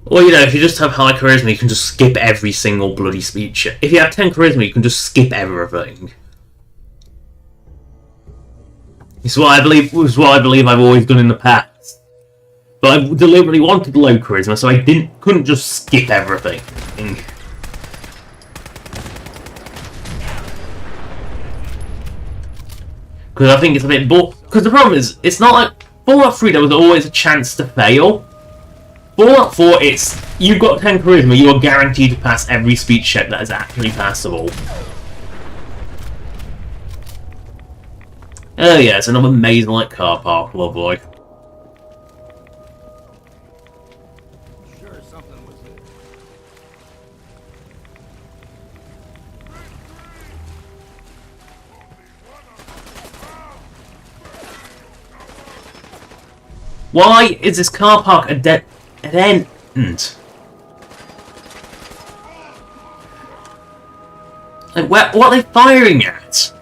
S1: Or, you know, if you just have high charisma, you can just skip every single bloody speech. If you have 10 charisma, you can just skip everything. It's what I believe I've always done in the past. But I deliberately wanted low charisma, so I couldn't just skip everything. Because I think it's a bit because the problem is, it's not like Fallout 3 there was always a chance to fail. Fallout 4, you've got 10 charisma, you are guaranteed to pass every speech check that is actually passable. Oh yeah, it's another maze-like car park, lovely. Why is this car park a dead end? Like, what are they firing at?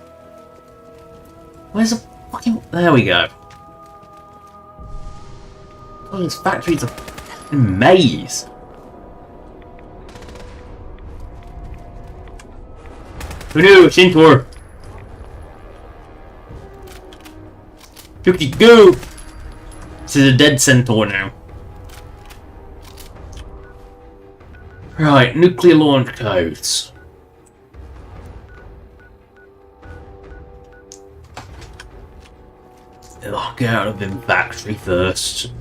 S1: Where's the fucking... There we go. Oh, this factory's a maze. Who knew? Shintor. Go! This is a dead centaur now. Right, nuclear launch codes. Get out of the factory first.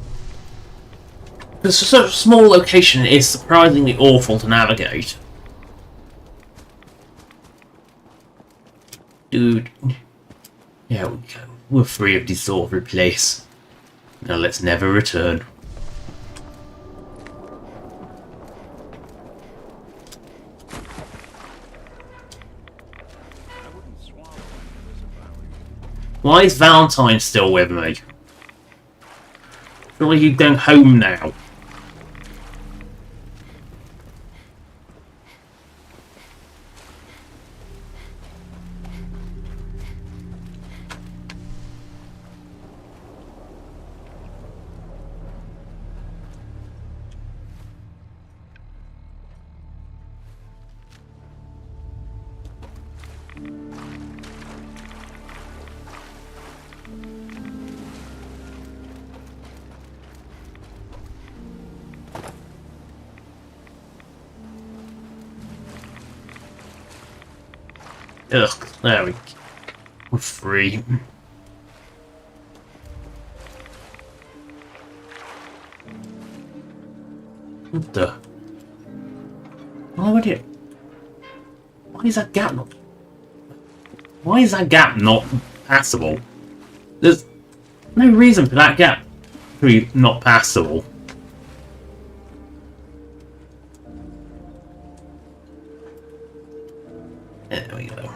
S1: Because for such a small location, it is surprisingly awful to navigate. Dude. There we go. We're free of this sort of place. Now let's never return. Why is Valentine still with me? Surely he's going home now. Ugh, there we go. We're free. What the? Why would it? Why is that gap not? Why is that gap not passable? There's no reason for that gap to be not passable. There we go.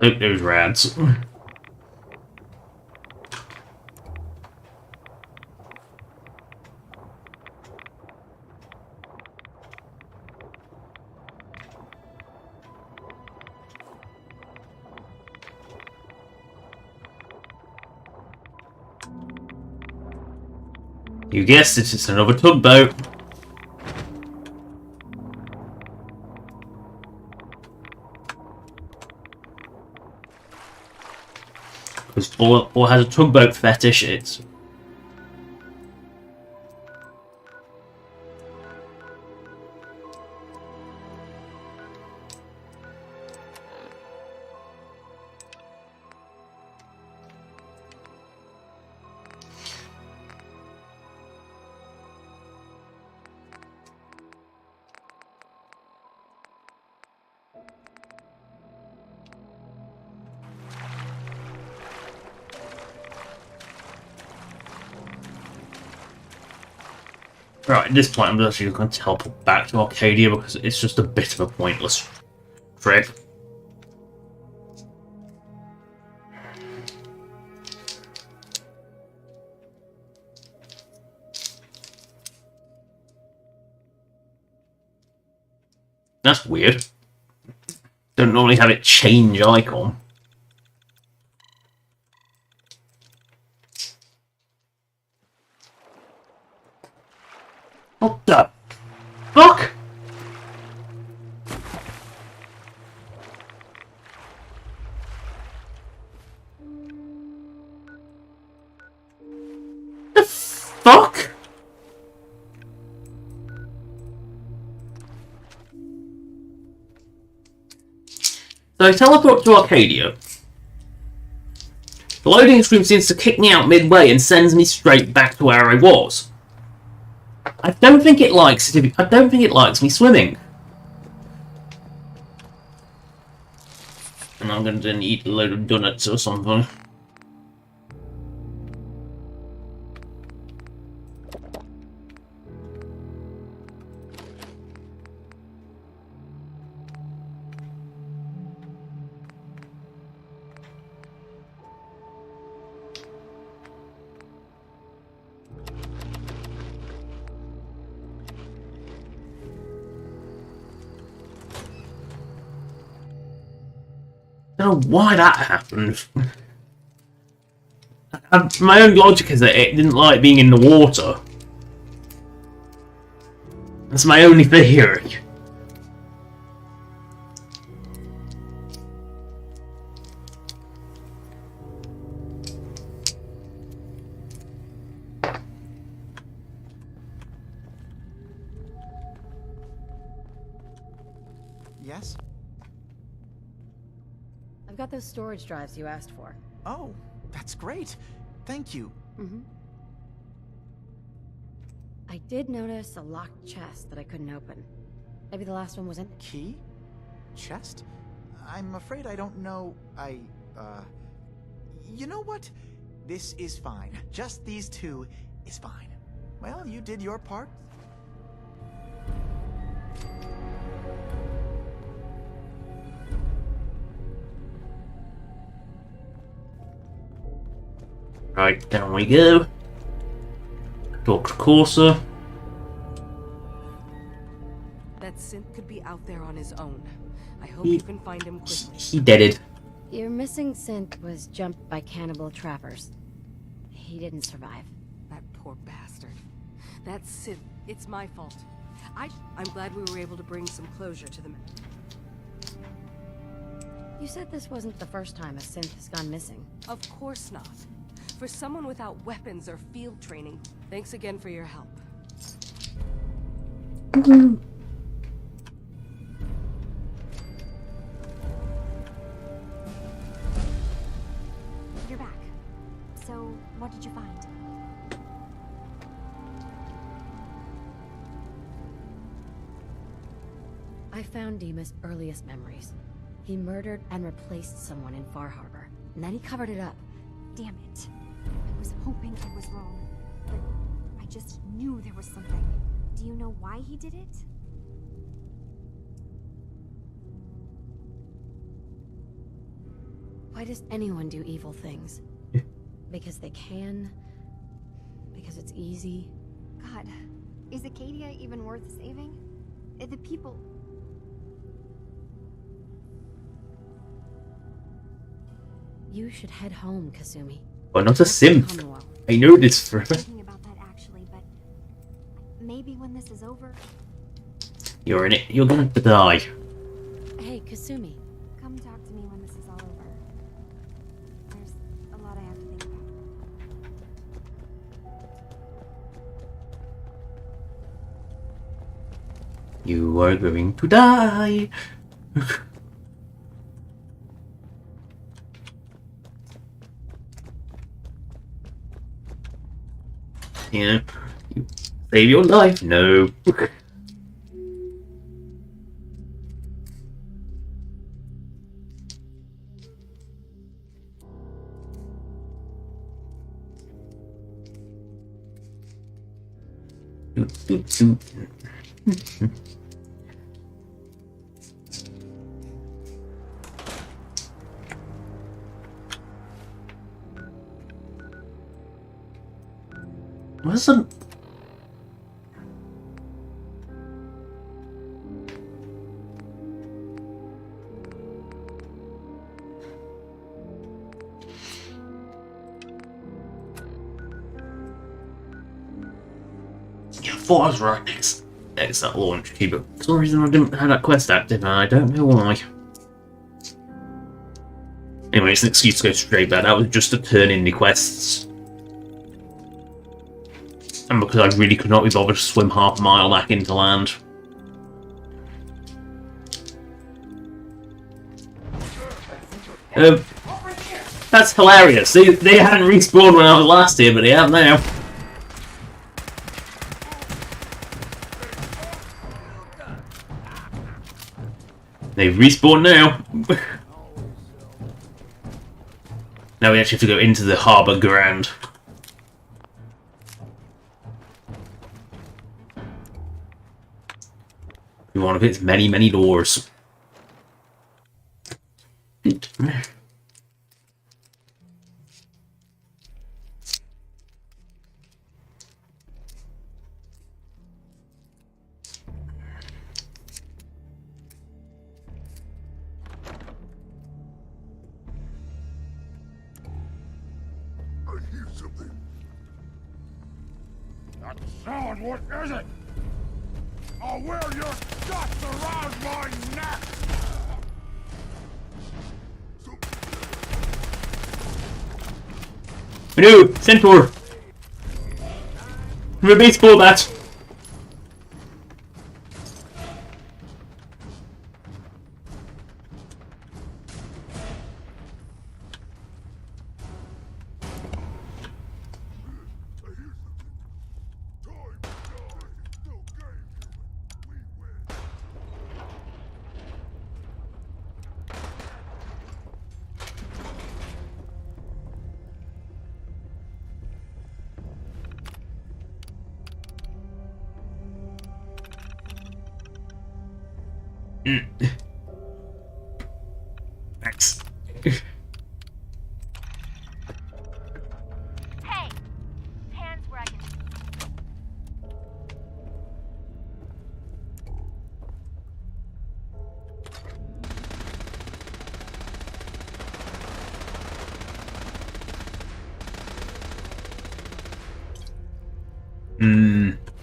S1: Look, there's rats. You guessed it, it's another tugboat. Because or has a tugboat fetish, it's... Right, at this point I'm actually going to teleport back to Arcadia because it's just a bit of a pointless trip. That's weird. Don't normally have it change icon. What the fuck? The fuck? So I teleport to Arcadia. The loading screen seems to kick me out midway and sends me straight back to where I was. I don't think it likes me swimming. And I'm going to eat a load of donuts or something. I don't know why that happened. My own logic is that it didn't like being in the water. That's my only theory.
S10: Yes?
S3: I've got those storage drives you asked for.
S10: Oh, that's great. Thank you.
S3: I did notice a locked chest that I couldn't open. Maybe the last one was empty.
S10: Key? Chest? I'm afraid I don't know. You know what? This is fine. Just these two is fine. Well, you did your part.
S1: Right, down we go. Dr. Corsa.
S11: That synth could be out there on his own. I hope you can find him quickly.
S1: He deaded.
S3: Your missing synth was jumped by cannibal trappers. He didn't survive.
S11: That poor bastard. That synth, it's my fault. I'm glad we were able to bring some closure to the matter.
S3: You said this wasn't the first time a synth has gone missing.
S11: Of course not. For someone without weapons or field training, thanks again for your help.
S12: You're back. So, what did you find?
S3: I found Demas' earliest memories. He murdered and replaced someone in Far Harbor, and then he covered it up.
S12: Damn it. I was hoping I was wrong, but I just knew there was something. Do you know why he did it?
S3: Why does anyone do evil things? Because they can? Because it's easy?
S12: God, is Acadia even worth saving? The people...
S3: You should head home, Kasumi.
S1: Well, not a synth. I know this for.
S12: Thinking about that actually, but maybe when this is over.
S1: You're in it. You're going to die.
S3: Hey, Kasumi.
S12: Come talk to me when this is all over. There's a lot I have to think about.
S1: You are going to die. Yeah, you save your life. No. What's the... Yeah, I thought I was right next that launch key, but for some reason I didn't have that quest active, and I don't know why. Anyway, it's an excuse to go straight back. That was just to turn in the quests. And because I really could not be bothered to swim half a mile back into land. That's hilarious. They hadn't respawned when I was last here, but they have now. They've respawned now. Now we actually have to go into the harbour ground. One of its many, many doors.
S6: I hear something. That sound, what is it? I'll wear your guts around my neck!
S1: No! Centaur! We're baseball bat! Thanks.
S12: Hey! Hands where I can...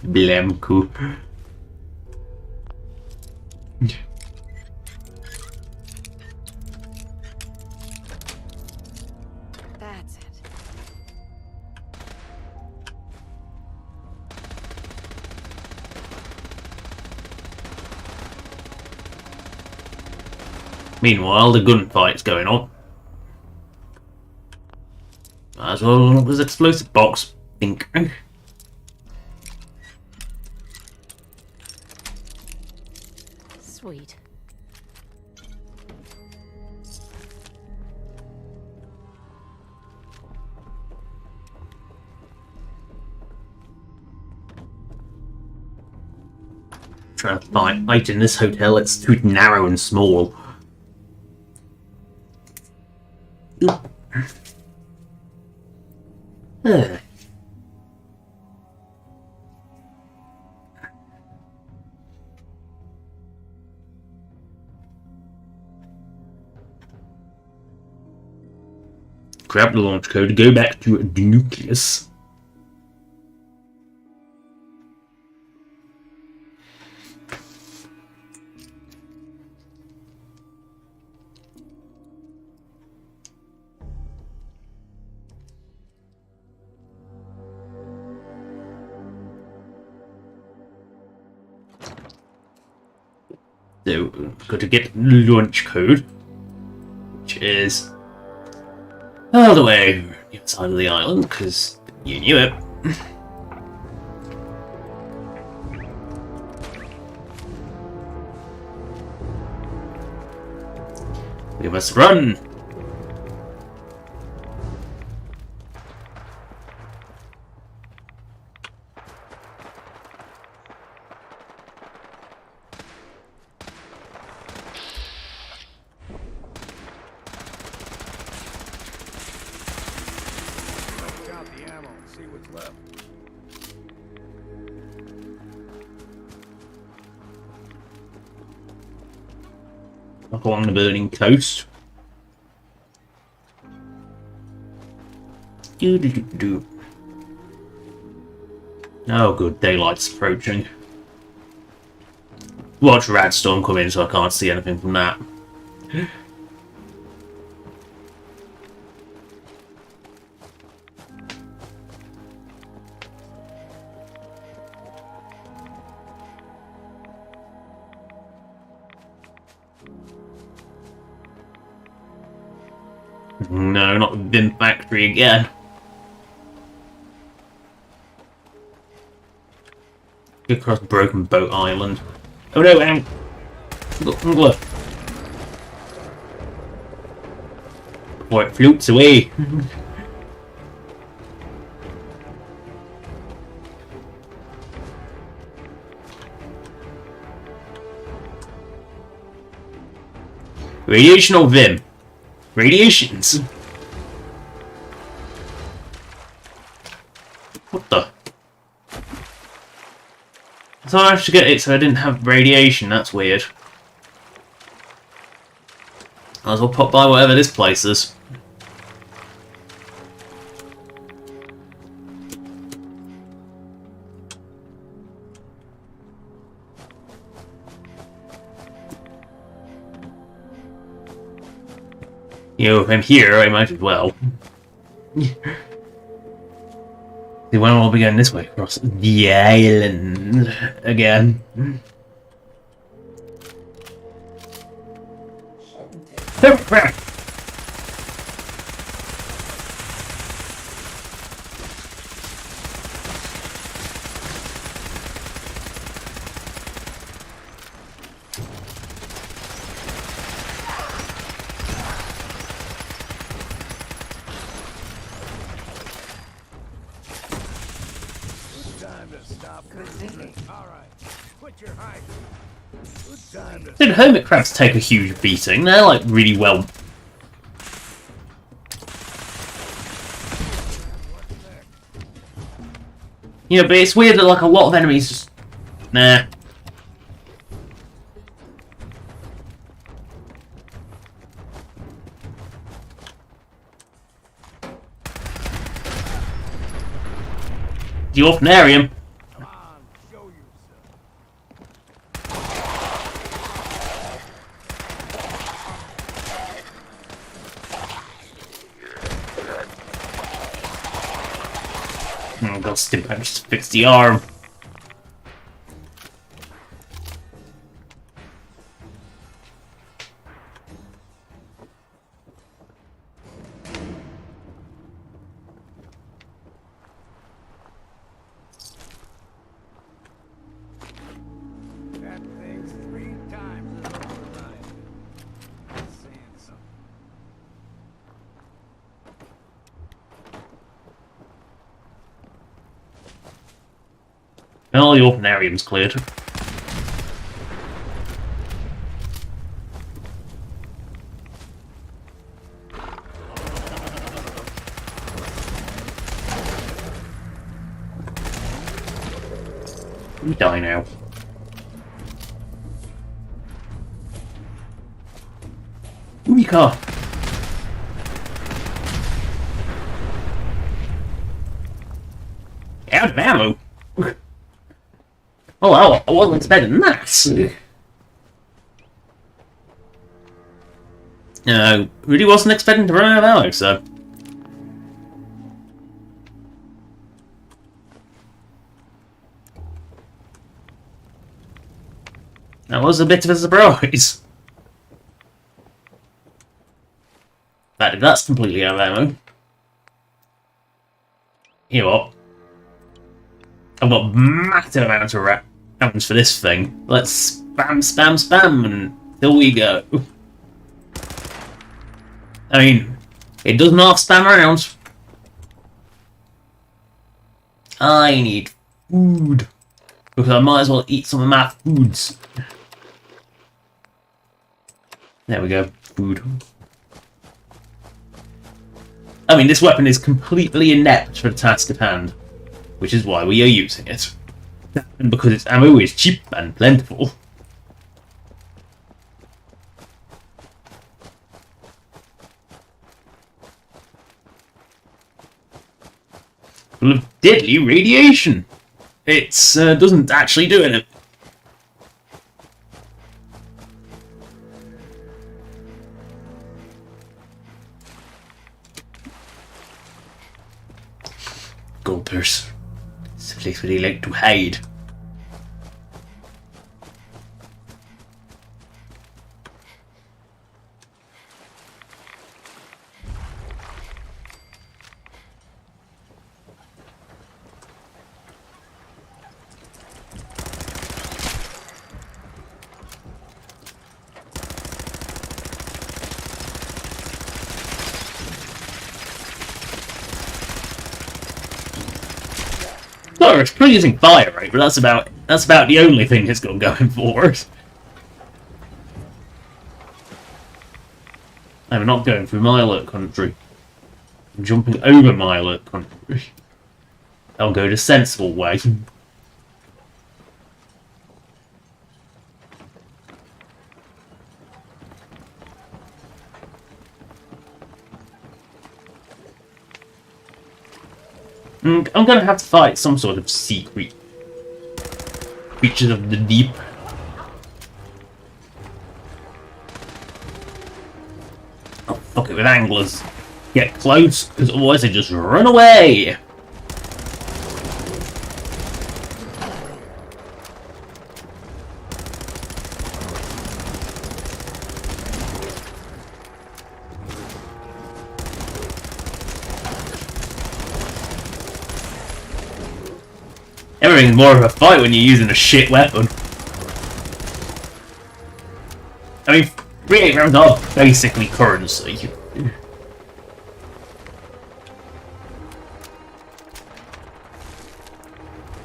S1: Blamco.
S11: That's it.
S1: Meanwhile, the gunfight's going on. Might as well look this explosive box. Think.
S3: Sweet.
S1: Trying to fight in this hotel, it's too narrow and small. Grab the launch code to go back to the nucleus. So, we've got to get the launch code, which is all the way over the other side of the island, because you knew it. We must run!
S5: Count the ammo and see what's left.
S1: Up along the burning coast. Do. Oh good, daylight's approaching. Watch Radstorm come in so I can't see anything from that. No, not the bin factory again. Get across Broken Boat Island. Oh no, hang. Look, before it floats away. Radiation or Vim? Radiations. What the? I thought I managed to get it so I didn't have radiation. That's weird. Might as well pop by whatever this place is. You know, if I'm here, I might as well. See, when will we going this way? Across the island again. Did hermit crabs take a huge beating? They're like really well. You know, but it's weird that like a lot of enemies just nah. The Orphanarium. Oh god, Stim just fixed the arm.
S5: That thing's 3 times as old as I am. That's saying something.
S1: Well, the Orphanarium's cleared. You die now. Umika! Out of ammo! Oh well, I wasn't expecting that! Really wasn't expecting to run out of ammo, so... That was a bit of a surprise. But that's completely out of ammo. You know what? I've got massive amounts of rounds for this thing. Let's spam, spam, spam, and here we go. I mean, it does not spam rounds. I need food. Because I might as well eat some of my foods. There we go. Food. I mean, this weapon is completely inept for the task at hand. Which is why we are using it. And because its ammo is cheap and plentiful. Full of deadly radiation. It doesn't actually do anything. Gulpers. It's a place where they like to hide. Well, it's still using fire rate, but that's about the only thing it's got going for it. I'm not going through my alert country. I'm jumping over my alert country. I'll go the sensible way. I'm gonna have to fight some sort of secret creatures of the deep. Oh, fuck it with anglers. Get close, because otherwise they just run away! Everything's more of a fight when you're using a shit weapon. I mean, 3-8 rounds are basically currency.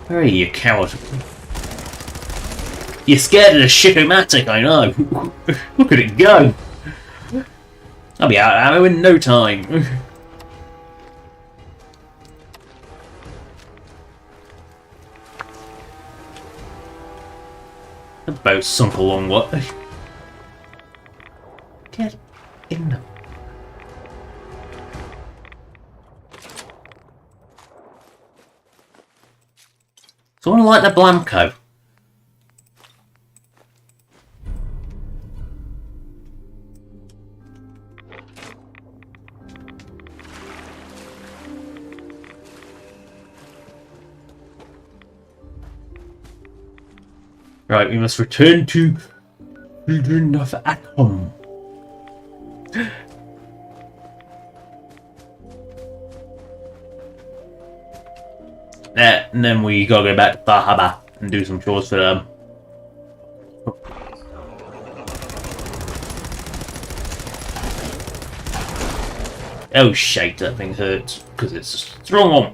S1: Where are you, coward? You're scared of the ship-o-matic, I know. Look at it go. I'll be out of ammo in no time. The boat's sunk a long way. Get in the... Someone like the Blamco. Right, we must return to Children of Atom. And then we gotta go back to Bahaba and do some chores for them. Oh shit, that thing hurts because it's a strong one.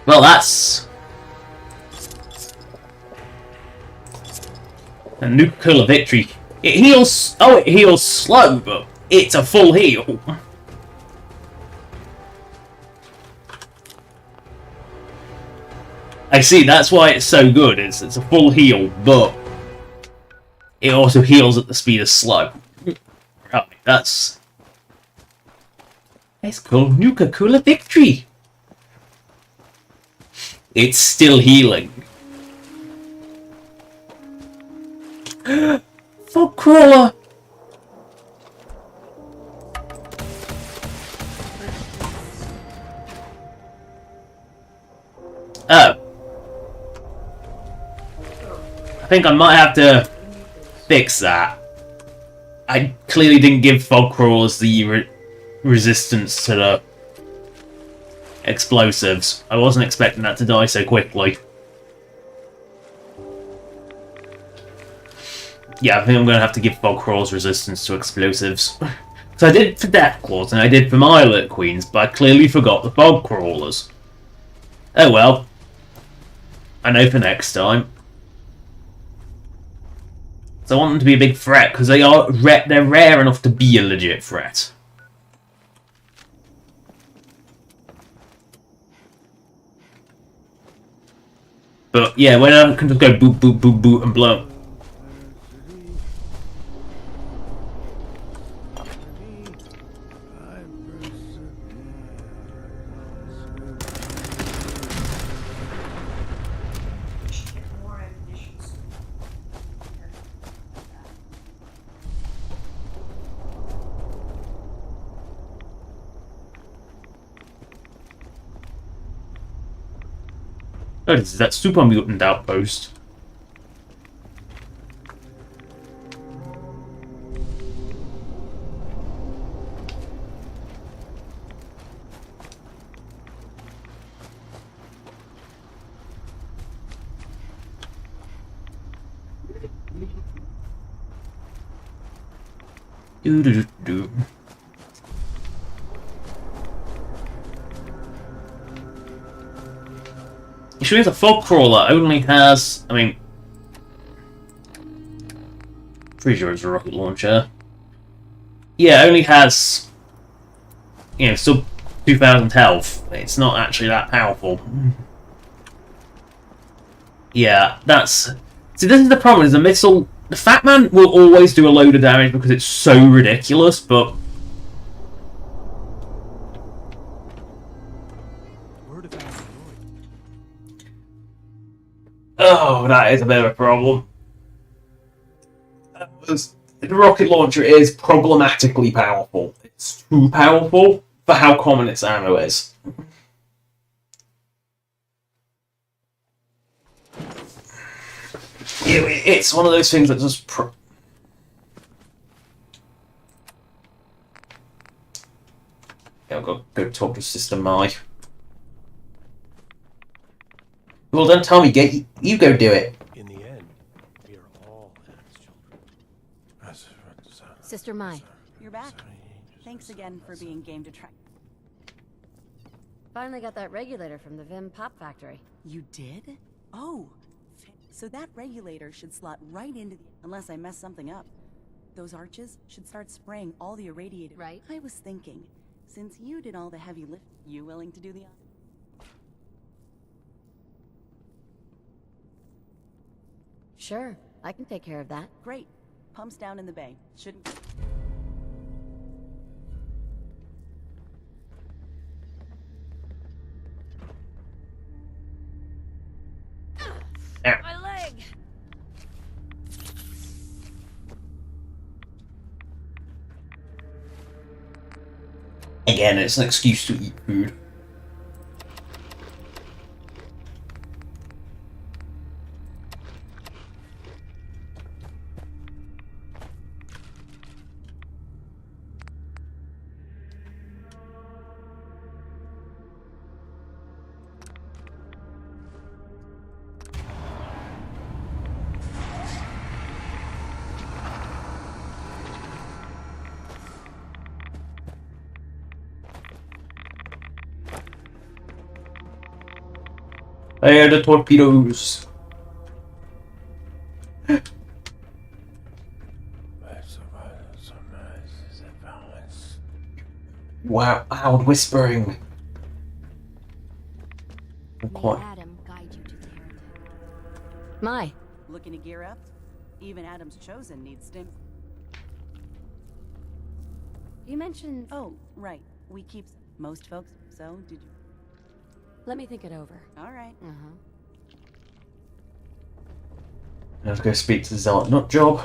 S1: Well, that's a nuclear victory. It heals. Oh, it heals slow, but it's a full heal. I see. That's why it's so good. It's a full heal, but it also heals at the speed of slow. Right. It's called nuclear victory. It's still healing. Fog crawler! Oh. I think I might have to fix that. I clearly didn't give fog crawlers the resistance to the explosives. I wasn't expecting that to die so quickly. Yeah, I think I'm going to have to give fog crawlers resistance to explosives. So I did for death claws and I did for my alert queens, but I clearly forgot the fog crawlers. Oh well. I know for next time. So I want them to be a big threat because they're rare enough to be a legit threat. But yeah, when I can just go boop, boop, boop, boop and blow. Oh, this is that super mutant outpost. Do do do do. You sure the fog crawler only has, I mean, pretty sure it's a rocket launcher. Yeah, it only has, you know, sub 2000 health. It's not actually that powerful. Yeah, that's... See, this is the problem, is the missile... The Fat Man will always do a load of damage because it's so ridiculous, but... Oh, that is a bit of a problem. The rocket launcher is problematically powerful. It's too powerful for how common its ammo is. It's one of those things that just... Yeah, I've got to go talk to Sister Mai. Well, don't tell me, you go do it.
S13: In the end, we are all Adam's children.
S3: Sister Mai.
S14: You're back. Thanks again for being game to try.
S3: Finally got that regulator from the Vim Pop Factory.
S14: You did? Oh, so that regulator should slot right into the... Unless I mess something up. Those arches should start spraying all the irradiated...
S3: Right.
S14: I was thinking, since you did all the heavy lift, you willing to do the...
S3: Sure, I can take care of that.
S14: Great. Pumps down in the bay. Shouldn't...
S3: My leg!
S1: Again, it's an excuse to eat food. Hey, the torpedoes. Wow, loud whispering.
S3: May Adam guide you to clarity. Mai.
S14: Looking to gear up? Even Adam's Chosen needs stim...
S3: You mentioned...
S14: Oh, right. We keep... Most folks... So, did you...
S3: Let me think it over.
S14: Alright.
S1: Let's go speak to the Zealot Nut Job.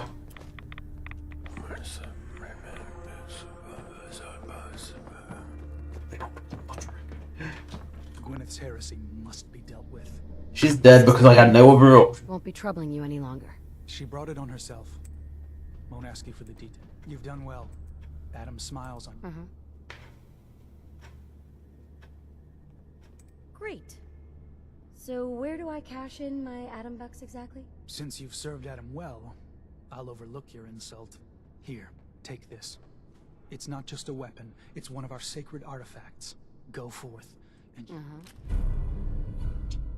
S15: Gwyneth's heresy must be dealt with.
S1: She's dead because I had no other option.
S3: Won't be troubling you any longer.
S15: She brought it on herself. Won't ask you for the detail. You've done well. Adam smiles on you.
S3: Great. So where do I cash in my Adam bucks exactly?
S15: Since you've served Adam well, I'll overlook your insult. Here, take this. It's not just a weapon, it's one of our sacred artifacts. Go forth, and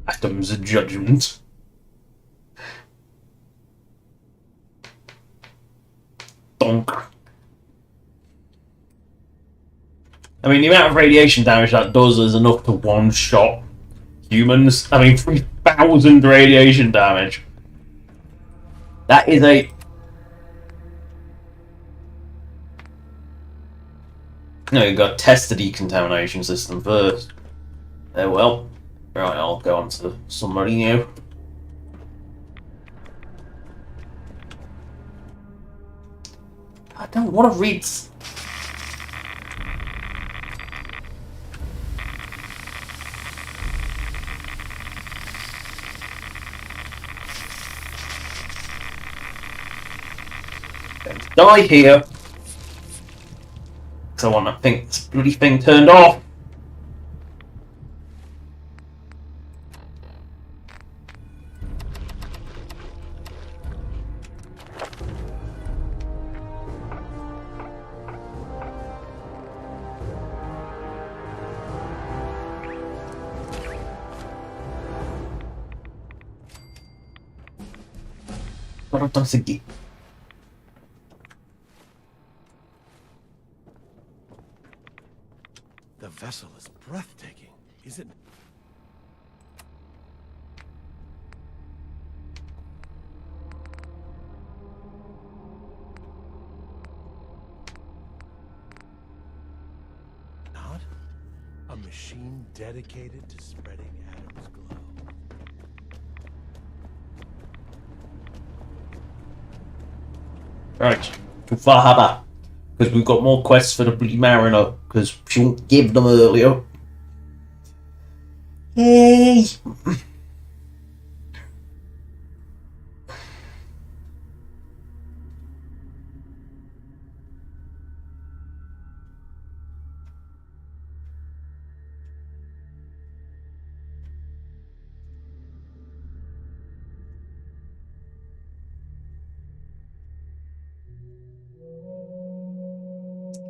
S1: Adam's judgment. Donk. I mean, the amount of radiation damage that does is enough to one-shot humans. I mean, 3,000 radiation damage. That is a... No, you've got to test the decontamination system first. Oh well. Right, I'll go on to somebody new. I don't want to read... Die here. Because I want that thing, this bloody thing turned off. What I've done again.
S13: The vessel is breathtaking, isn't it? Not a machine dedicated to spreading Adam's glow.
S1: Right, to Fahaba. Because we've got more quests for the bloody Mariner, because she won't give them earlier. Yay!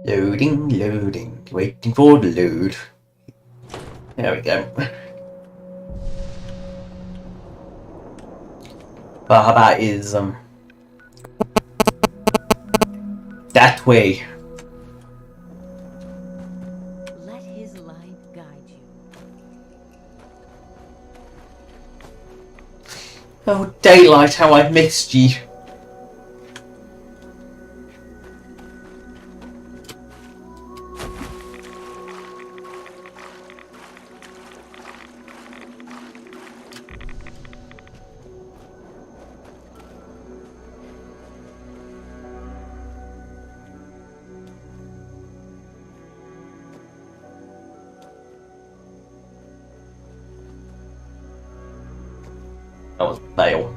S1: Loading, loading, waiting for the load. There we go. Bahaba is that way.
S11: Let his light guide you.
S1: Oh, daylight, how I've missed ye. That was fail.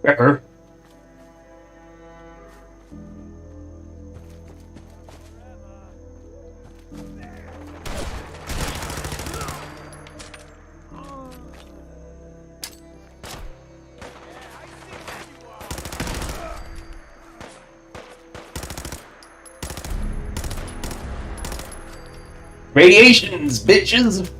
S1: Wrecker. Radiations, bitches!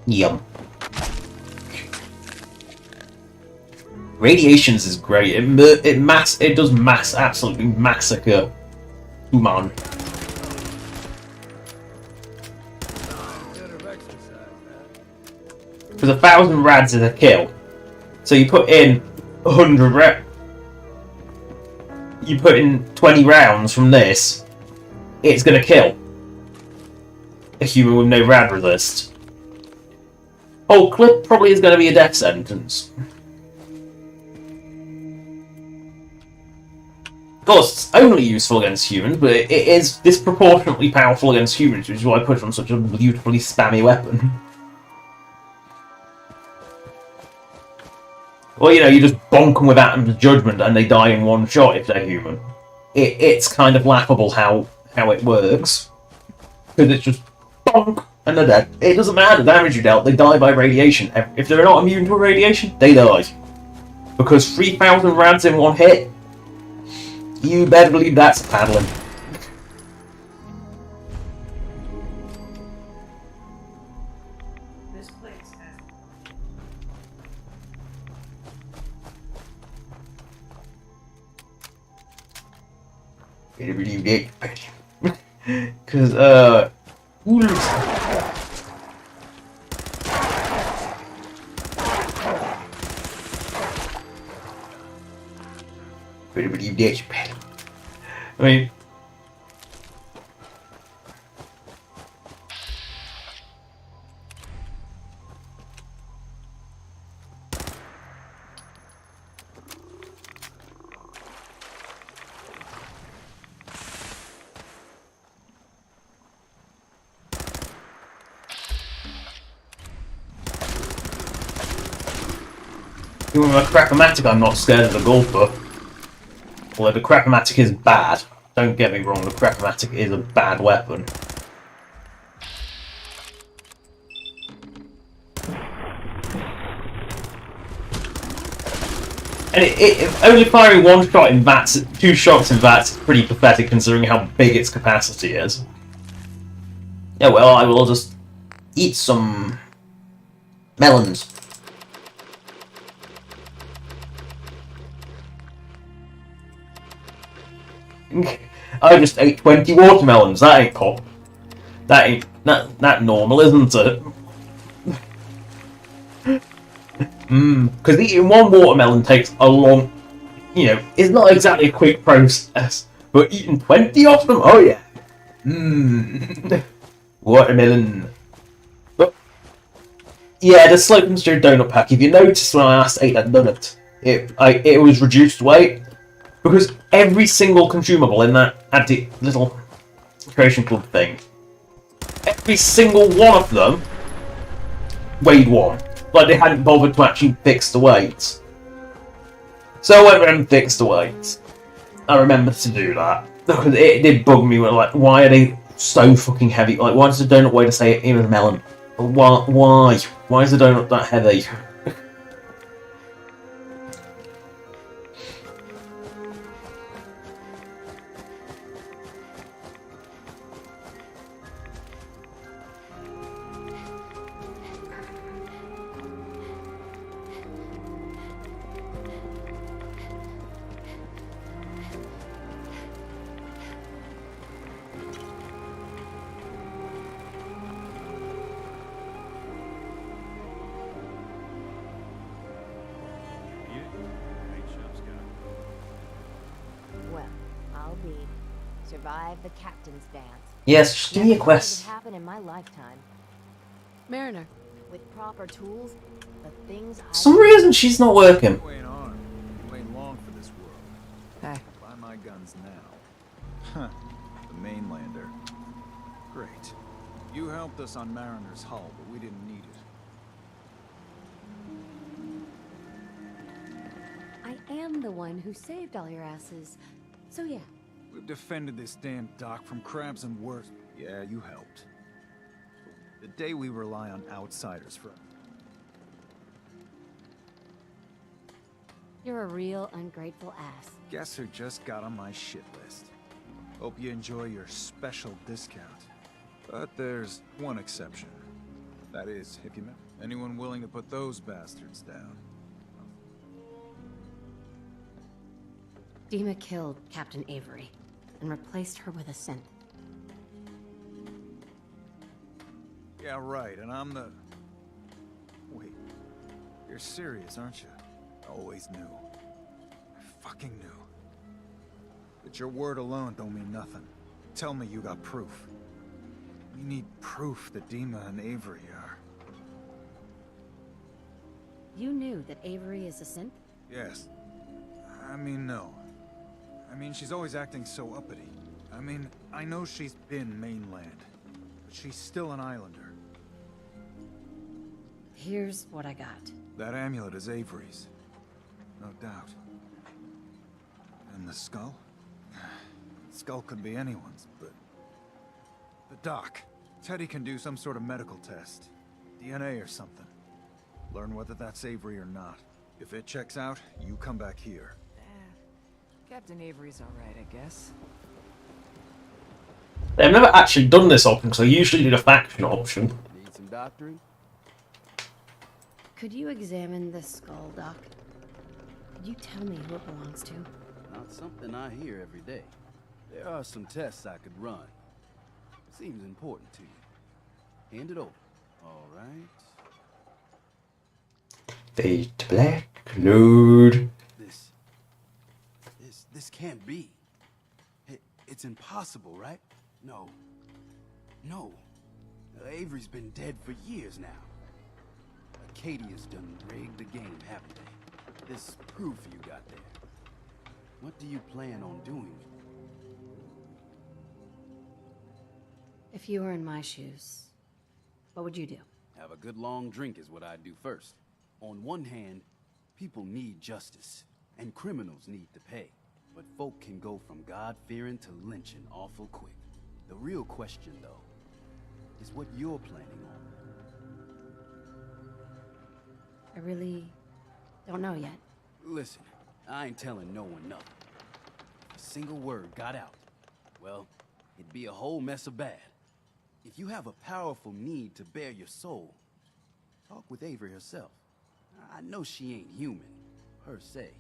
S1: Yum. Radiations is great. It does absolutely massacre human. Because 1,000 rads is a kill. So you put in 100 you put in 20 rounds from this, it's gonna kill a human with no rad resist. Whole clip probably is gonna be a death sentence. Of course, it's only useful against humans, but it is disproportionately powerful against humans, which is why I put on such a beautifully spammy weapon. Well, you know, you just bonk them with Atom's Judgment and they die in one shot if they're human. It's kind of laughable how it works. Because it's just bonk, and they're dead. It doesn't matter the damage you dealt, they die by radiation. If they're not immune to radiation, they die. Because 3,000 rounds in one hit, you better believe that's paddling.
S16: This place has...
S1: Better believe that. Because, better believe that, pal. I mean... Even with a Crapomatic, I'm not scared of the Golfer. Although the Crapomatic is bad. Don't get me wrong, the Crapomatic is a bad weapon. And only firing one shot in VATS, 2 shots in VATS is pretty pathetic considering how big its capacity is. Yeah, well, I will just eat some melons. I just ate 20 watermelons. That ain't pop. That ain't that normal, isn't it? Because eating one watermelon takes a long, it's not exactly a quick process. But eating 20 of them, oh yeah. Watermelon. But yeah, the Slope and Stew donut pack. If you noticed when I last ate that donut, it was reduced weight. Because every single consumable in that little Creation Club thing, every single one of them weighed 1. Like they hadn't bothered to actually fix the weights. So I went around and fixed the weights. I remembered to do that. Because it did bug me, like, why are they so fucking heavy? Like, why does the donut weigh the same as a melon? Why? Why is the donut that heavy?
S17: Survive the captain's dance.
S1: Yes, just give me a quest.
S17: Happen in my lifetime.
S3: Mariner,
S17: with proper tools, the things.
S1: For some reason, she's not working.
S5: You ain't armed. You ain't long for this world.
S3: Hey.
S5: Buy my guns now. Huh. The mainlander. Great. You helped us on Mariner's hull, but we didn't need it.
S3: I am the one who saved all your asses. So yeah.
S5: We've defended this damn dock from crabs and worse. Yeah, you helped. The day we rely on outsiders for...
S3: You're a real ungrateful ass.
S5: Guess who just got on my shit list. Hope you enjoy your special discount. But there's one exception. That is, if you met anyone willing to put those bastards down.
S3: Dima killed Captain Avery and replaced her with a synth.
S5: Yeah, right, and I'm the... Wait, you're serious, aren't you? I always knew. I fucking knew. But your word alone don't mean nothing. Tell me you got proof. We need proof that Dima and Avery are...
S3: You knew that Avery is a synth?
S5: Yes. I mean, no. I mean, she's always acting so uppity. I mean, I know she's been mainland, but she's still an islander.
S3: Here's what I got.
S5: That amulet is Avery's. No doubt. And the skull? The skull could be anyone's, but... The dock. Teddy can do some sort of medical test. DNA or something. Learn whether that's Avery or not. If it checks out, you come back here.
S16: Captain Avery's alright, I guess.
S1: They've never actually done this option, because I usually do the faction option.
S18: Need some doctoring?
S3: Could you examine this skull, Doc? Could you tell me who it belongs to?
S18: Not something I hear every day. There are some tests I could run. Seems important to you. Hand it over. All right.
S1: Fade to black. Load.
S18: This can't be. It's impossible, right? No. No. Avery's been dead for years now. Acadia's done rigged the game, haven't they? This proof you got there. What do you plan on doing?
S3: If you were in my shoes, what would you do?
S18: Have a good long drink is what I'd do first. On one hand, people need justice, and criminals need to pay. But folk can go from God-fearing to lynching awful quick. The real question, though, is what you're planning on.
S3: I really don't know yet.
S18: Listen, I ain't telling no one nothing. If a single word got out, well, it'd be a whole mess of bad. If you have a powerful need to bare your soul, talk with Avery herself. I know she ain't human, per se.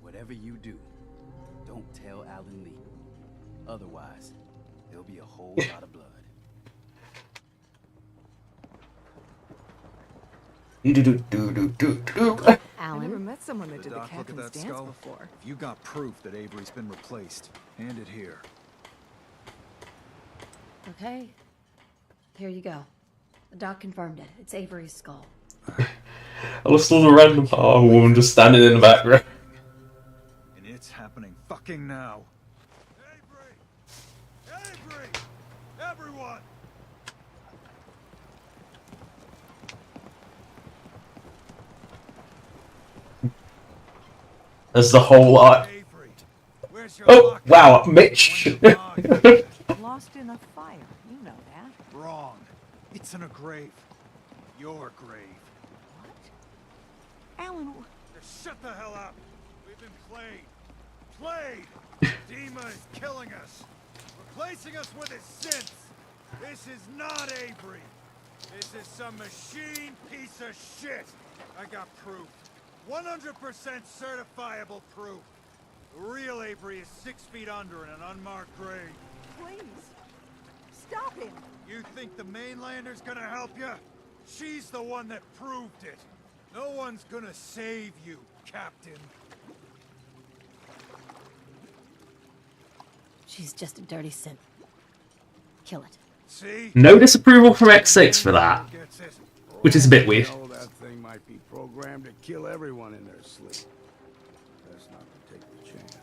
S18: Whatever you do, don't tell Alan Lee. Otherwise, there'll be a whole lot of blood.
S16: I never met someone that did the
S5: Doc, look at
S16: captain's
S5: that
S16: dance
S5: skull.
S16: before.
S5: If you got proof that Avery's been replaced, hand it here.
S3: Okay. Here you go. The doc confirmed it. It's Avery's skull.
S1: I just saw the random woman just standing in the background.
S5: And it's happening fucking now.
S6: Avery! Everyone!
S1: There's the whole lot. Oh, wow, Mitch!
S16: Lost in a fire, you know that.
S5: Wrong. It's in a grave. Your grave.
S16: Alan,
S6: Just shut the hell up! We've been played. Played! Dima is killing us. Replacing us with his synths. This is not Avery. This is some machine piece of shit. I got proof. 100% certifiable proof. The real Avery is 6 feet under in an unmarked grave.
S16: please. Stop him.
S6: You think the mainlander's gonna help you? She's the one that proved it. No one's gonna save you, Captain.
S3: She's just a dirty synth. Kill it.
S6: See?
S1: No disapproval from X6 for that. Which is a bit weird.
S13: You know that thing might be programmed to kill everyone in their sleep. Best not to take the chance.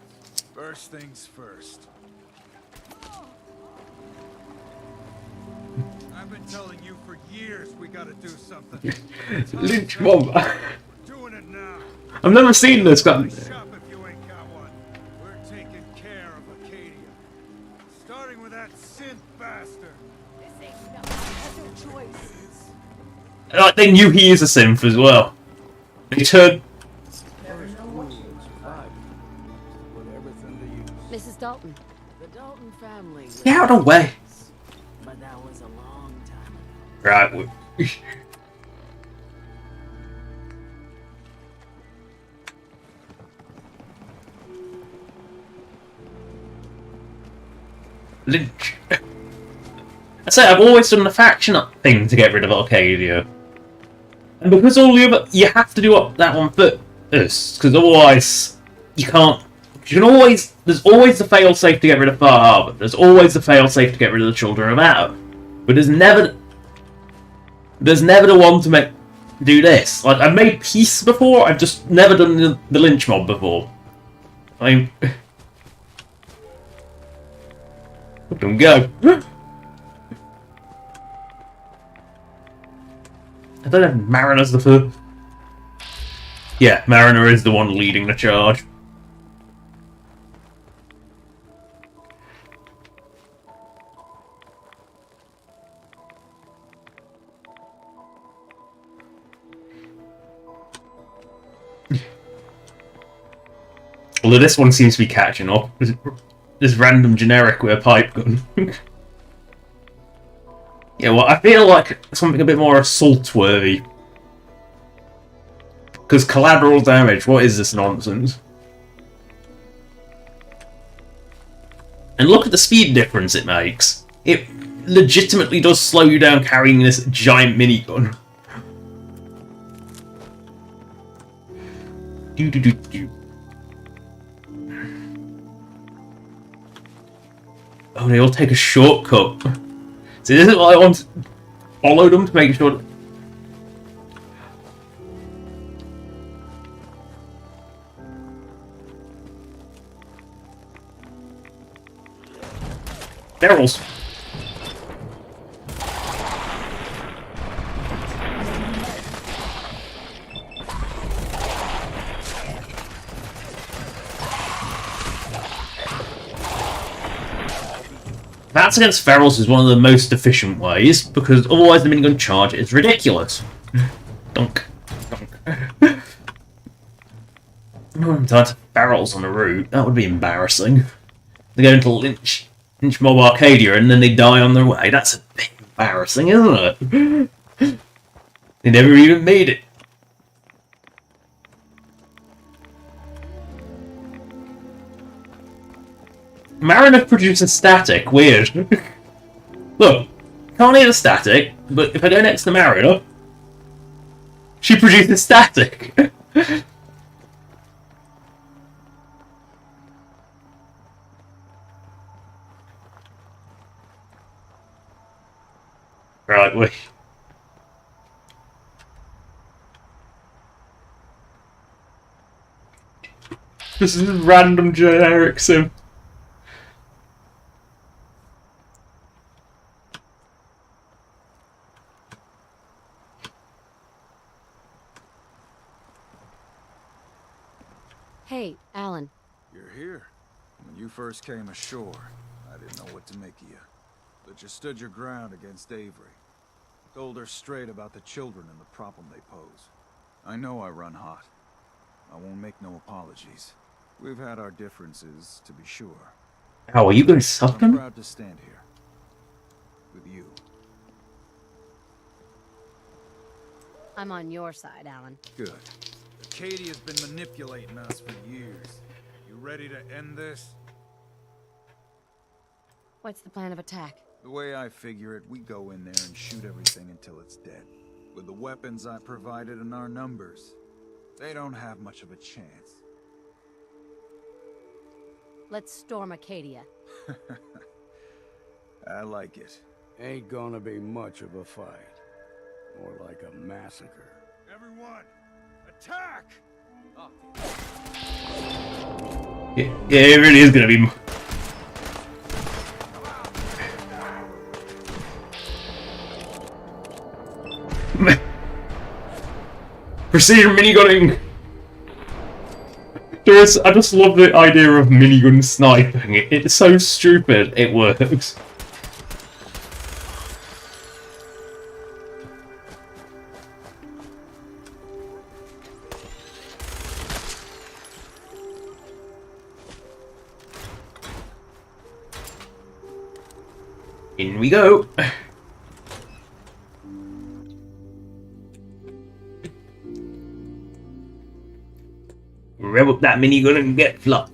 S5: First things first.
S6: I've been telling you for years we gotta do something.
S1: Lynch mob.
S6: We're doing it now.
S1: I've never seen this gun.
S6: Shop if you ain't got one. We're taking care of Acadia. Starting with that synth bastard.
S16: This ain't no other choice.
S1: Like, they knew he is a synth as well. They turned.
S3: Mrs. Dalton.
S16: The Dalton family.
S1: Get out of the way.
S16: But that was a long time ago.
S1: Right. Lynch. I say I've always done the faction thing to get rid of Arcadia. And because all the other, you have to do that one first, because otherwise you can't. You can always, there's always the fail-safe to get rid of Far Harbor. There's always the fail-safe to get rid of the Children of Atom. But there's never the one to do this. Like, I've made peace before. I've just never done the lynch mob before. I mean, let them go. I don't know if Mariner's the first. Yeah, Mariner is the one leading the charge. although this one seems to be catching up. This random generic with a pipe gun. Yeah, well, I feel like something a bit more assault-worthy. Because collateral damage, what is this nonsense? And look at the speed difference it makes. It legitimately does slow you down carrying this giant minigun. Oh, they all take a shortcut. See, this is what I want to follow them to make sure. Barrels. That's against ferals is one of the most efficient ways, because otherwise the minigun charge is ridiculous. Dunk. Dunk. Oh, I'm tired of ferals on the route. That would be embarrassing. They go into Lynch Mob Arcadia and then they die on their way. That's a bit embarrassing, isn't it? They never even made it. Mariner produces static. Weird. Look, can't hear the static, but if I go next to Mariner, she produces static. Right, we. This is random generic sim.
S3: Hey, Alan.
S5: You're here. When you first came ashore, I didn't know what to make of you. But you stood your ground against Avery. Told her straight about the children and the problem they pose. I know I run hot. I won't make no apologies. We've had our differences, to be sure.
S1: How are you going to suck them?
S5: I'm proud to stand here. With you.
S3: I'm on your side, Alan.
S5: Good. Acadia's been manipulating us for years. You ready to end this?
S3: What's the plan of attack?
S5: The way I figure it, we go in there and shoot everything until it's dead. With the weapons I provided and our numbers, they don't have much of a chance.
S3: Let's storm Acadia.
S5: I like it.
S13: Ain't gonna be much of a fight. More like a massacre.
S6: Everyone, attack!
S1: Yeah, it really is going to be. Precision minigunning! I just love the idea of minigun sniping. It's so stupid, it works. In we go! Rev up that minigun and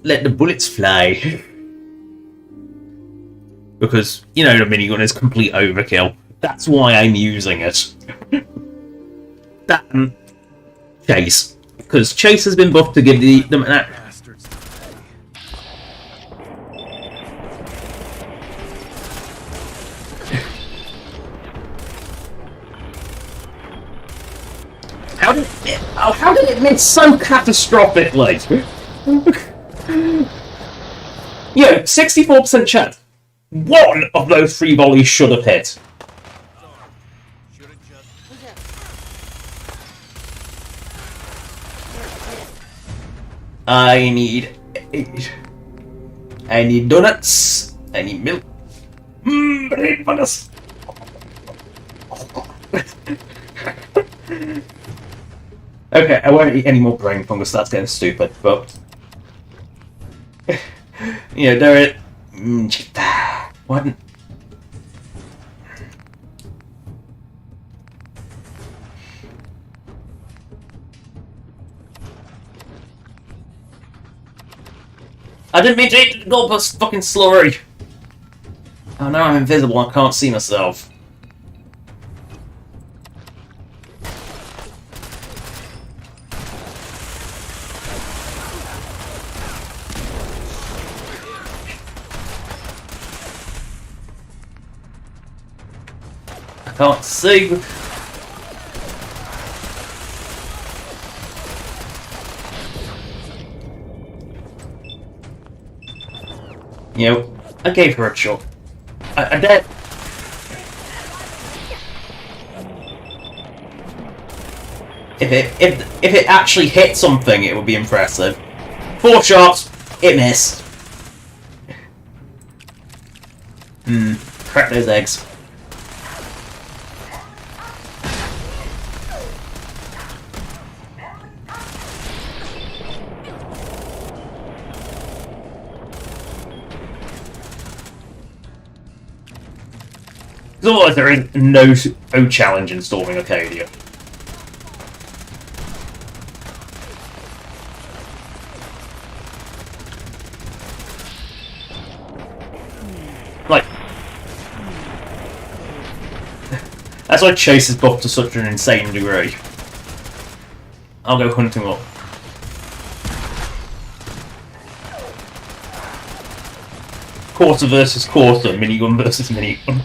S1: let the bullets fly. Because, you know, the minigun is complete overkill. That's why I'm using it. That and Chase. Because Chase has been buffed to give them an How did it miss so catastrophically? Yeah, 64% chance. One of those 3 volleys should have hit. I need donuts. I need milk. Brain fungus. Okay, I won't eat any more brain fungus, that's getting stupid, but You know, there what? I didn't mean to eat the goldust fucking slurry. Oh, now I'm invisible. I can't see myself. I can't see. You know, I gave her a shot. I did. If it actually hit something, it would be impressive. 4 shots, it missed. Crack those eggs. Otherwise, there is no challenge in storming Arcadia. Like, that's why Chase is buffed to such an insane degree. I'll go hunting up. Quarter versus quarter, minigun versus minigun.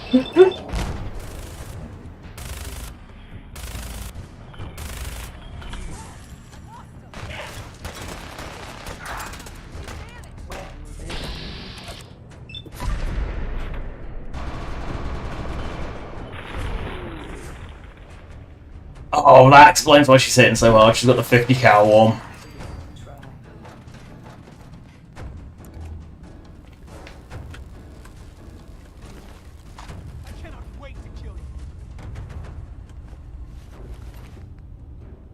S1: Oh, that explains why she's hitting so hard. She's got the 50 cal one.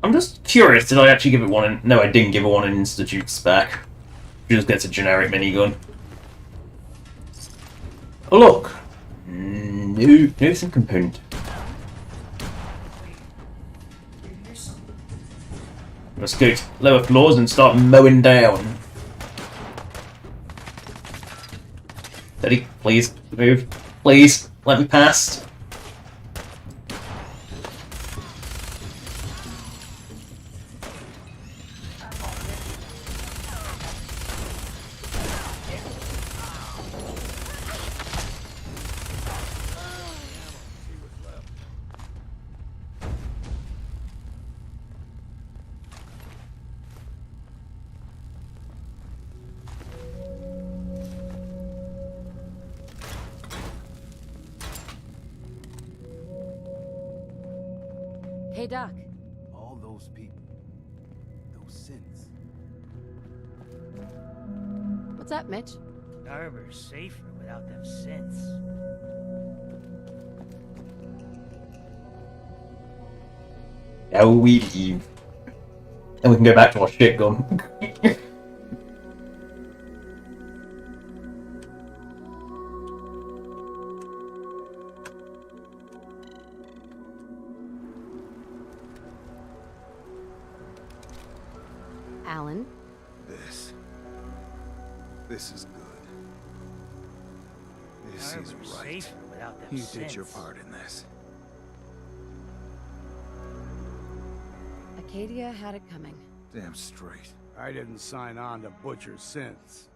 S1: I'm just curious, did I actually give it one in... No, I didn't give it one in Institute spec. She just gets a generic minigun. Oh, look! New some component. Let's go to lower floors and start mowing down. Steady, please, move. Please, let me pass.
S11: Hey, Doc.
S18: All those people, those sins.
S11: What's up, Mitch?
S2: Harbor's safer without them synths.
S1: Now we leave. And we can go back to our shit gun.
S3: Alan?
S5: This is good. This is
S2: Harbor's
S5: right.
S2: safer without them
S5: You
S2: synths.
S5: did your part in this.
S3: Acadia had it coming.
S5: Damn straight.
S13: I didn't sign on to butcher synths.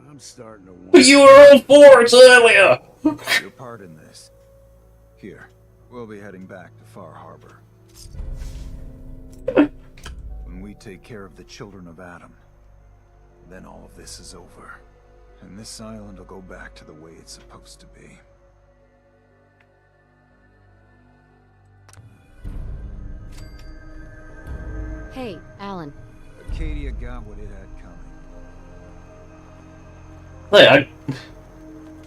S13: I'm starting to wonder.
S1: But you were all for it earlier!
S5: Your part in this. Here, we'll be heading back to Far Harbor. When we take care of the children of Adam, then all of this is over. And this island will go back to the way it's supposed to be.
S3: Hey, Alan.
S5: Acadia got what it had coming.
S1: Hey,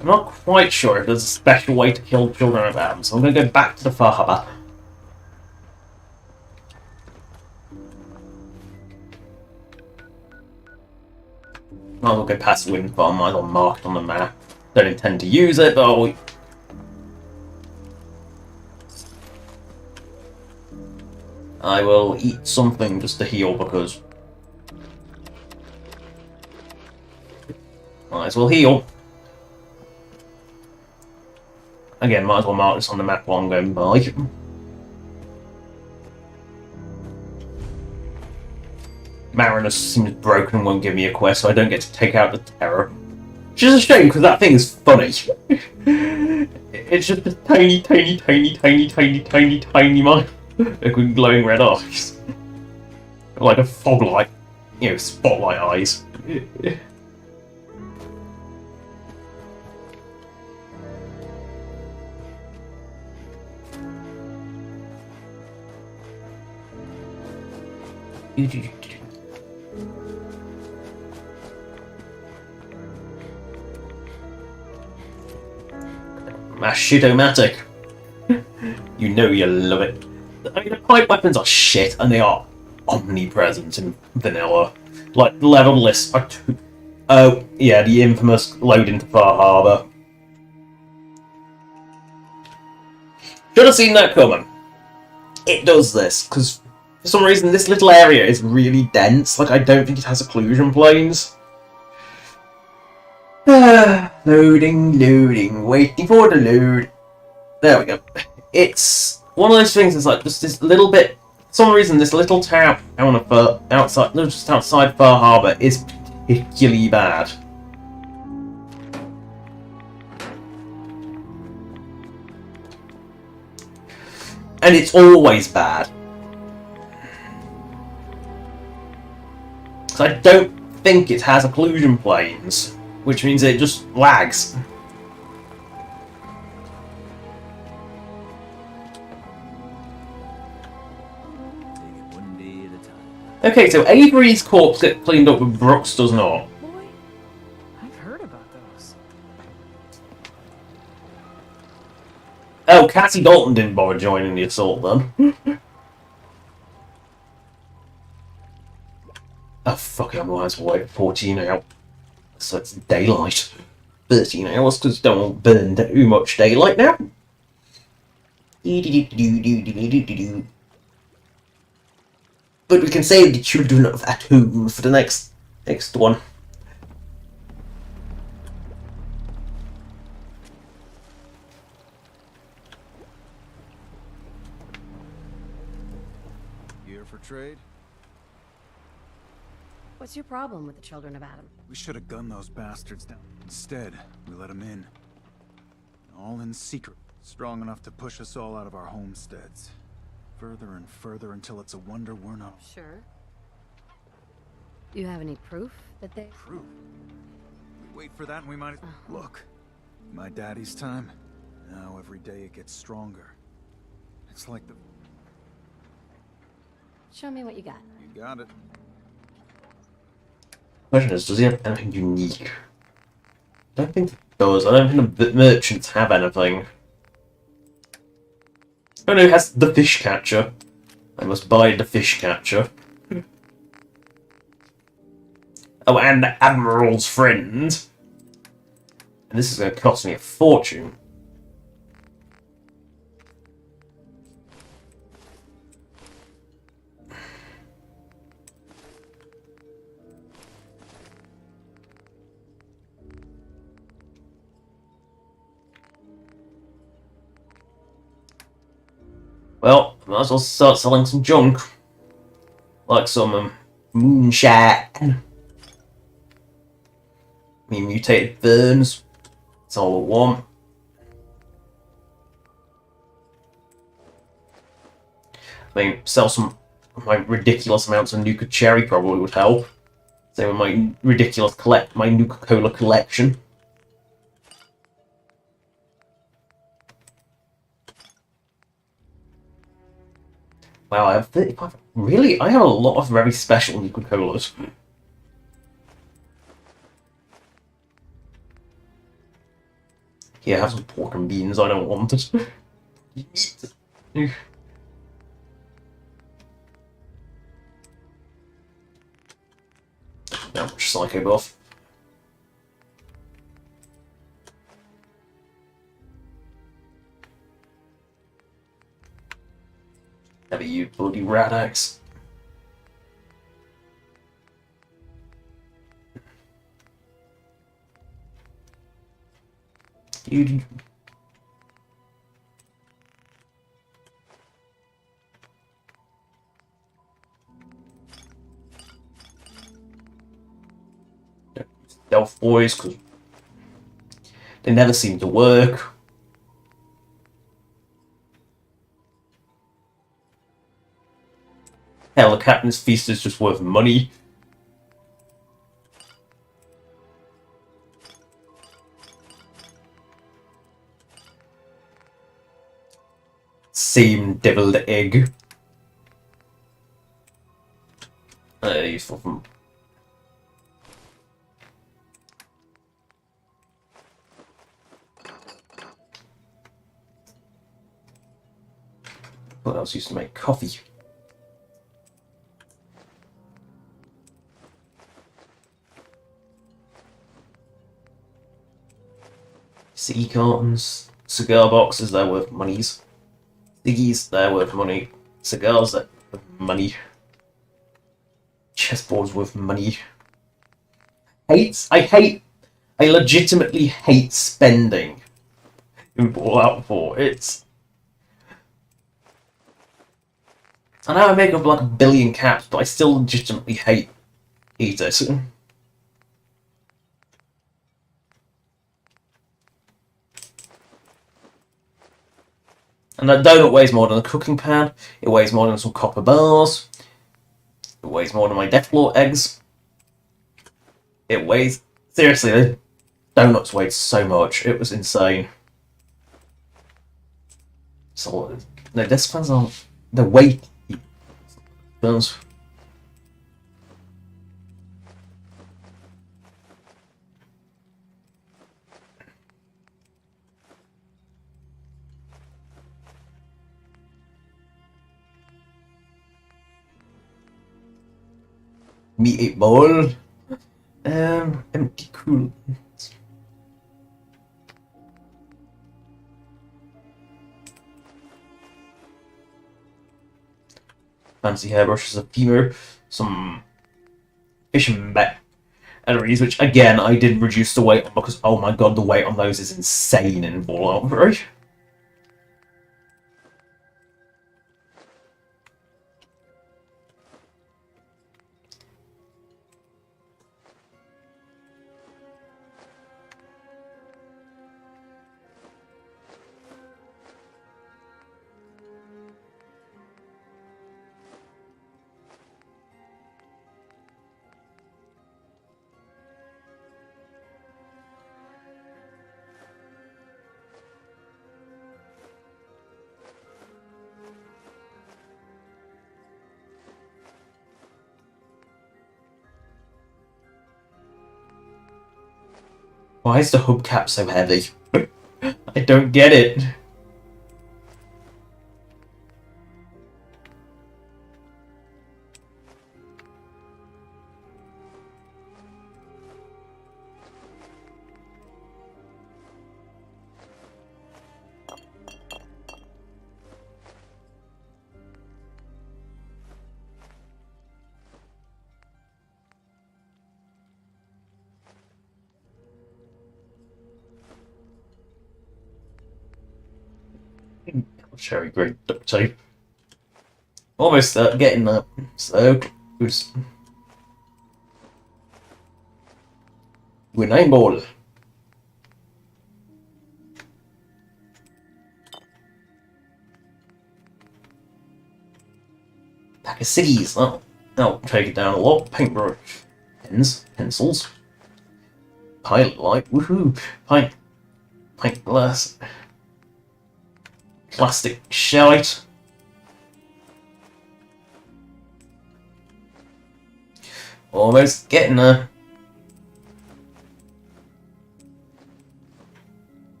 S1: I'm not quite sure if there's a special way to kill children of Adam, so I'm gonna go back to the Far Harbor. Might as well go past the wind farm, might as well mark it on the map. Don't intend to use it, but I will eat something just to heal because might as well heal. Again, might as well mark this on the map while I'm going by. Marinus seems broken and won't give me a quest, so I don't get to take out the Terror. Which is a shame, because that thing is funny. It's just a tiny, tiny, tiny, tiny, tiny, tiny, tiny mine with glowing red eyes. Like a fog light. You know, spotlight eyes. Mashitomatic. You know you love it. I mean, the pipe weapons are shit, and they are omnipresent in vanilla. Like, the level lists are too... Oh, yeah, the infamous load into Far Harbor. Should have seen that coming. It does this, because for some reason this little area is really dense. Like, I don't think it has occlusion planes. Loading, waiting for the load. There we go. It's one of those things. It's like just this little bit. For some reason, this little town outside, just outside Far Harbor, is particularly bad. And it's always bad. So I don't think it has occlusion planes, which means it just lags. Okay, so Avery's corpse gets cleaned up, but Brooks does not.
S16: I've heard about those.
S1: Oh, Cassie Dalton didn't bother joining the assault then. Oh, fuck it, I might as well wait 14 hours. So it's daylight. 13 hours, because don't want to burn too much daylight now. But we can save the children of Atum for the next one.
S5: Here for trade?
S3: What's your problem with the children of Adam?
S5: We should have gunned those bastards down. Instead, we let them in. All in secret. Strong enough to push us all out of our homesteads. Further and further until it's a wonder we're not.
S3: Sure. Do you have any proof that they...
S5: Proof? We wait for that and we might... Look. My daddy's time. Now every day it gets stronger. It's like the...
S3: Show me what you got.
S5: You got it.
S1: Question is, does he have anything unique? I don't think he does. I don't think the merchants have anything. Oh no, he has the fish catcher. I must buy the fish catcher. Oh, and the Admiral's friend. And this is going to cost me a fortune. Well, might as well start selling some junk. Like some moonshine. Mutated ferns. That's all I want. I mean, sell some of my ridiculous amounts of Nuka Cherry probably would help. Same with my ridiculous my Nuka-Cola collection. Wow, I have 35. Really? I have a lot of very special Nuka-Colas. Here, have some pork and beans. I don't want it. How much psycho buff? Never you bloody rat axe. You. Stealth boys, because they never seem to work. Hell, the captain's feast is just worth money. Same deviled egg. Useful from. What else used to make coffee? Ciggy cartons, cigar boxes, they're worth monies. Ciggies, they're worth money. Cigars, they're worth money. Chessboards worth money. I legitimately hate spending in Fallout 4. I know I make up like 1 billion caps, but I still legitimately hate it. And that donut weighs more than a cooking pan. It weighs more than some copper bars. It weighs more than my Deathlord eggs. It weighs... Seriously, the donuts weighed so much. It was insane. So, no, this depends on the weight. Depends. Meatball. Empty cool. Fancy hairbrushes, a femur, some fishing batteries, which again I did reduce the weight on because oh my god, the weight on those is insane in Fallout 3. Why is the hubcap so heavy? I don't get it. Cherry grape duct tape. Almost getting that. So close. Winning ball. Pack of ciggies. That'll take it down a lot. Paintbrush. Pens. Pencils. Pilot light. Woohoo. Pint glass. Plastic shite. Almost getting there.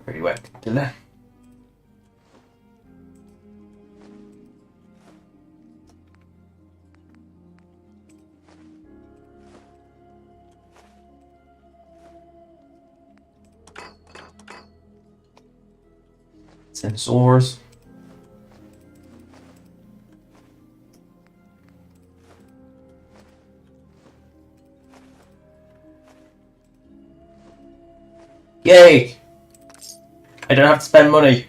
S1: Pretty wet. Dilla. Sensors. Yay! I don't have to spend money.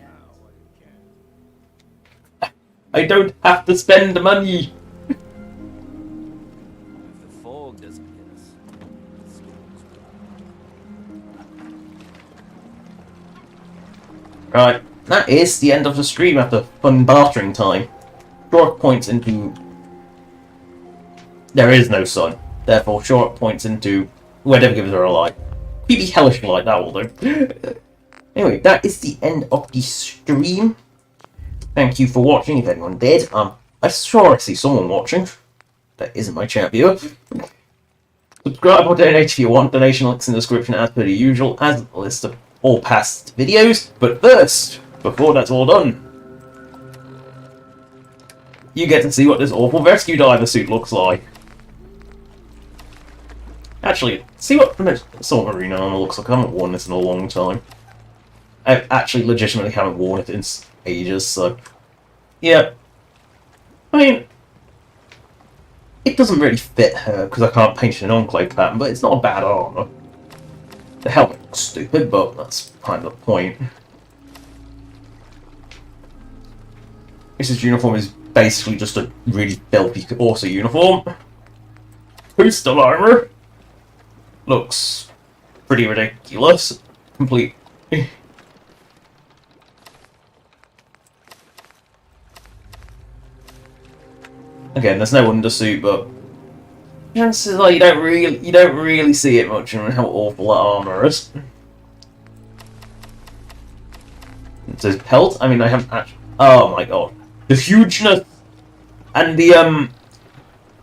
S1: I don't have to spend money.
S19: If the fog doesn't get us, the storms will.
S1: Right, that is the end of the stream after fun bartering time. Short points into... There is no sun. Therefore, short points into... Whatever gives her a light. Creepy hellish light, that will do. Anyway, that is the end of the stream. Thank you for watching, if anyone did. I sure I see someone watching. That isn't my chat viewer. Subscribe or donate if you want. Donation links in the description as per the usual, as a list of all past videos. But first, before that's all done, you get to see what this awful rescue diver suit looks like. Actually, see what the submarine armor looks like. I haven't worn this in a long time. I actually legitimately haven't worn it in ages, so... Yeah. I mean... It doesn't really fit her, because I can't paint an enclave pattern, but it's not a bad armor. The helmet looks stupid, but that's kind of the point. This uniform is basically just a really filthy Orsa uniform. Postal armor looks pretty ridiculous. Complete. Again, there's no undersuit, but chances are you don't really see it much and how awful that armor is. It says pelt. I mean, I haven't actually. Oh my god, the hugeness and the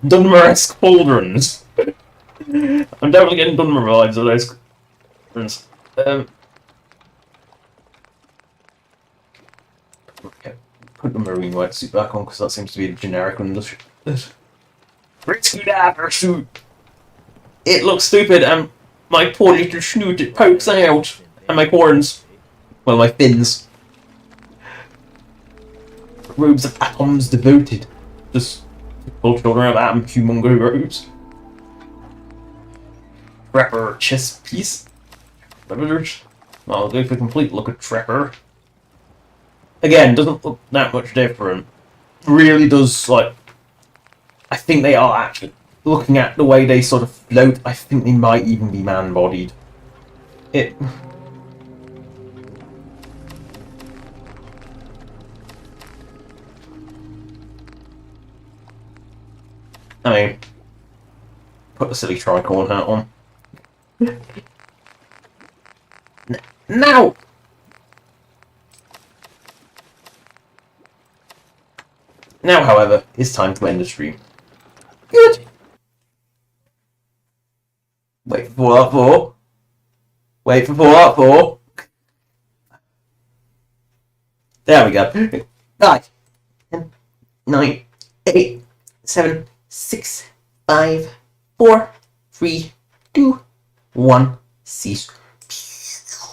S1: Dunmer-esque pauldrons. I'm definitely getting Dunmer vibes of those pauldrons. Okay, put the marine wetsuit back on because that seems to be the generic one. Rescue diver suit. It looks stupid, and my poor little snoot, it pokes out, and my horns, well, my fins. Robes of atoms devoted. Just full children of atom humongo robes. Trapper chest piece. I'll go for a complete look at Trapper. Again, doesn't look that much different. Really does, like... I think they are actually... Looking at the way they sort of float, I think they might even be man-bodied. I mean... Put the silly tricorn hat on. Now! Now, however, it's time to end the stream. Good! Wait for that for. Wait for that for. There we go. 5, 10, 9, 8, 7, 6, 5, 4, 3, 2, 1. Cease.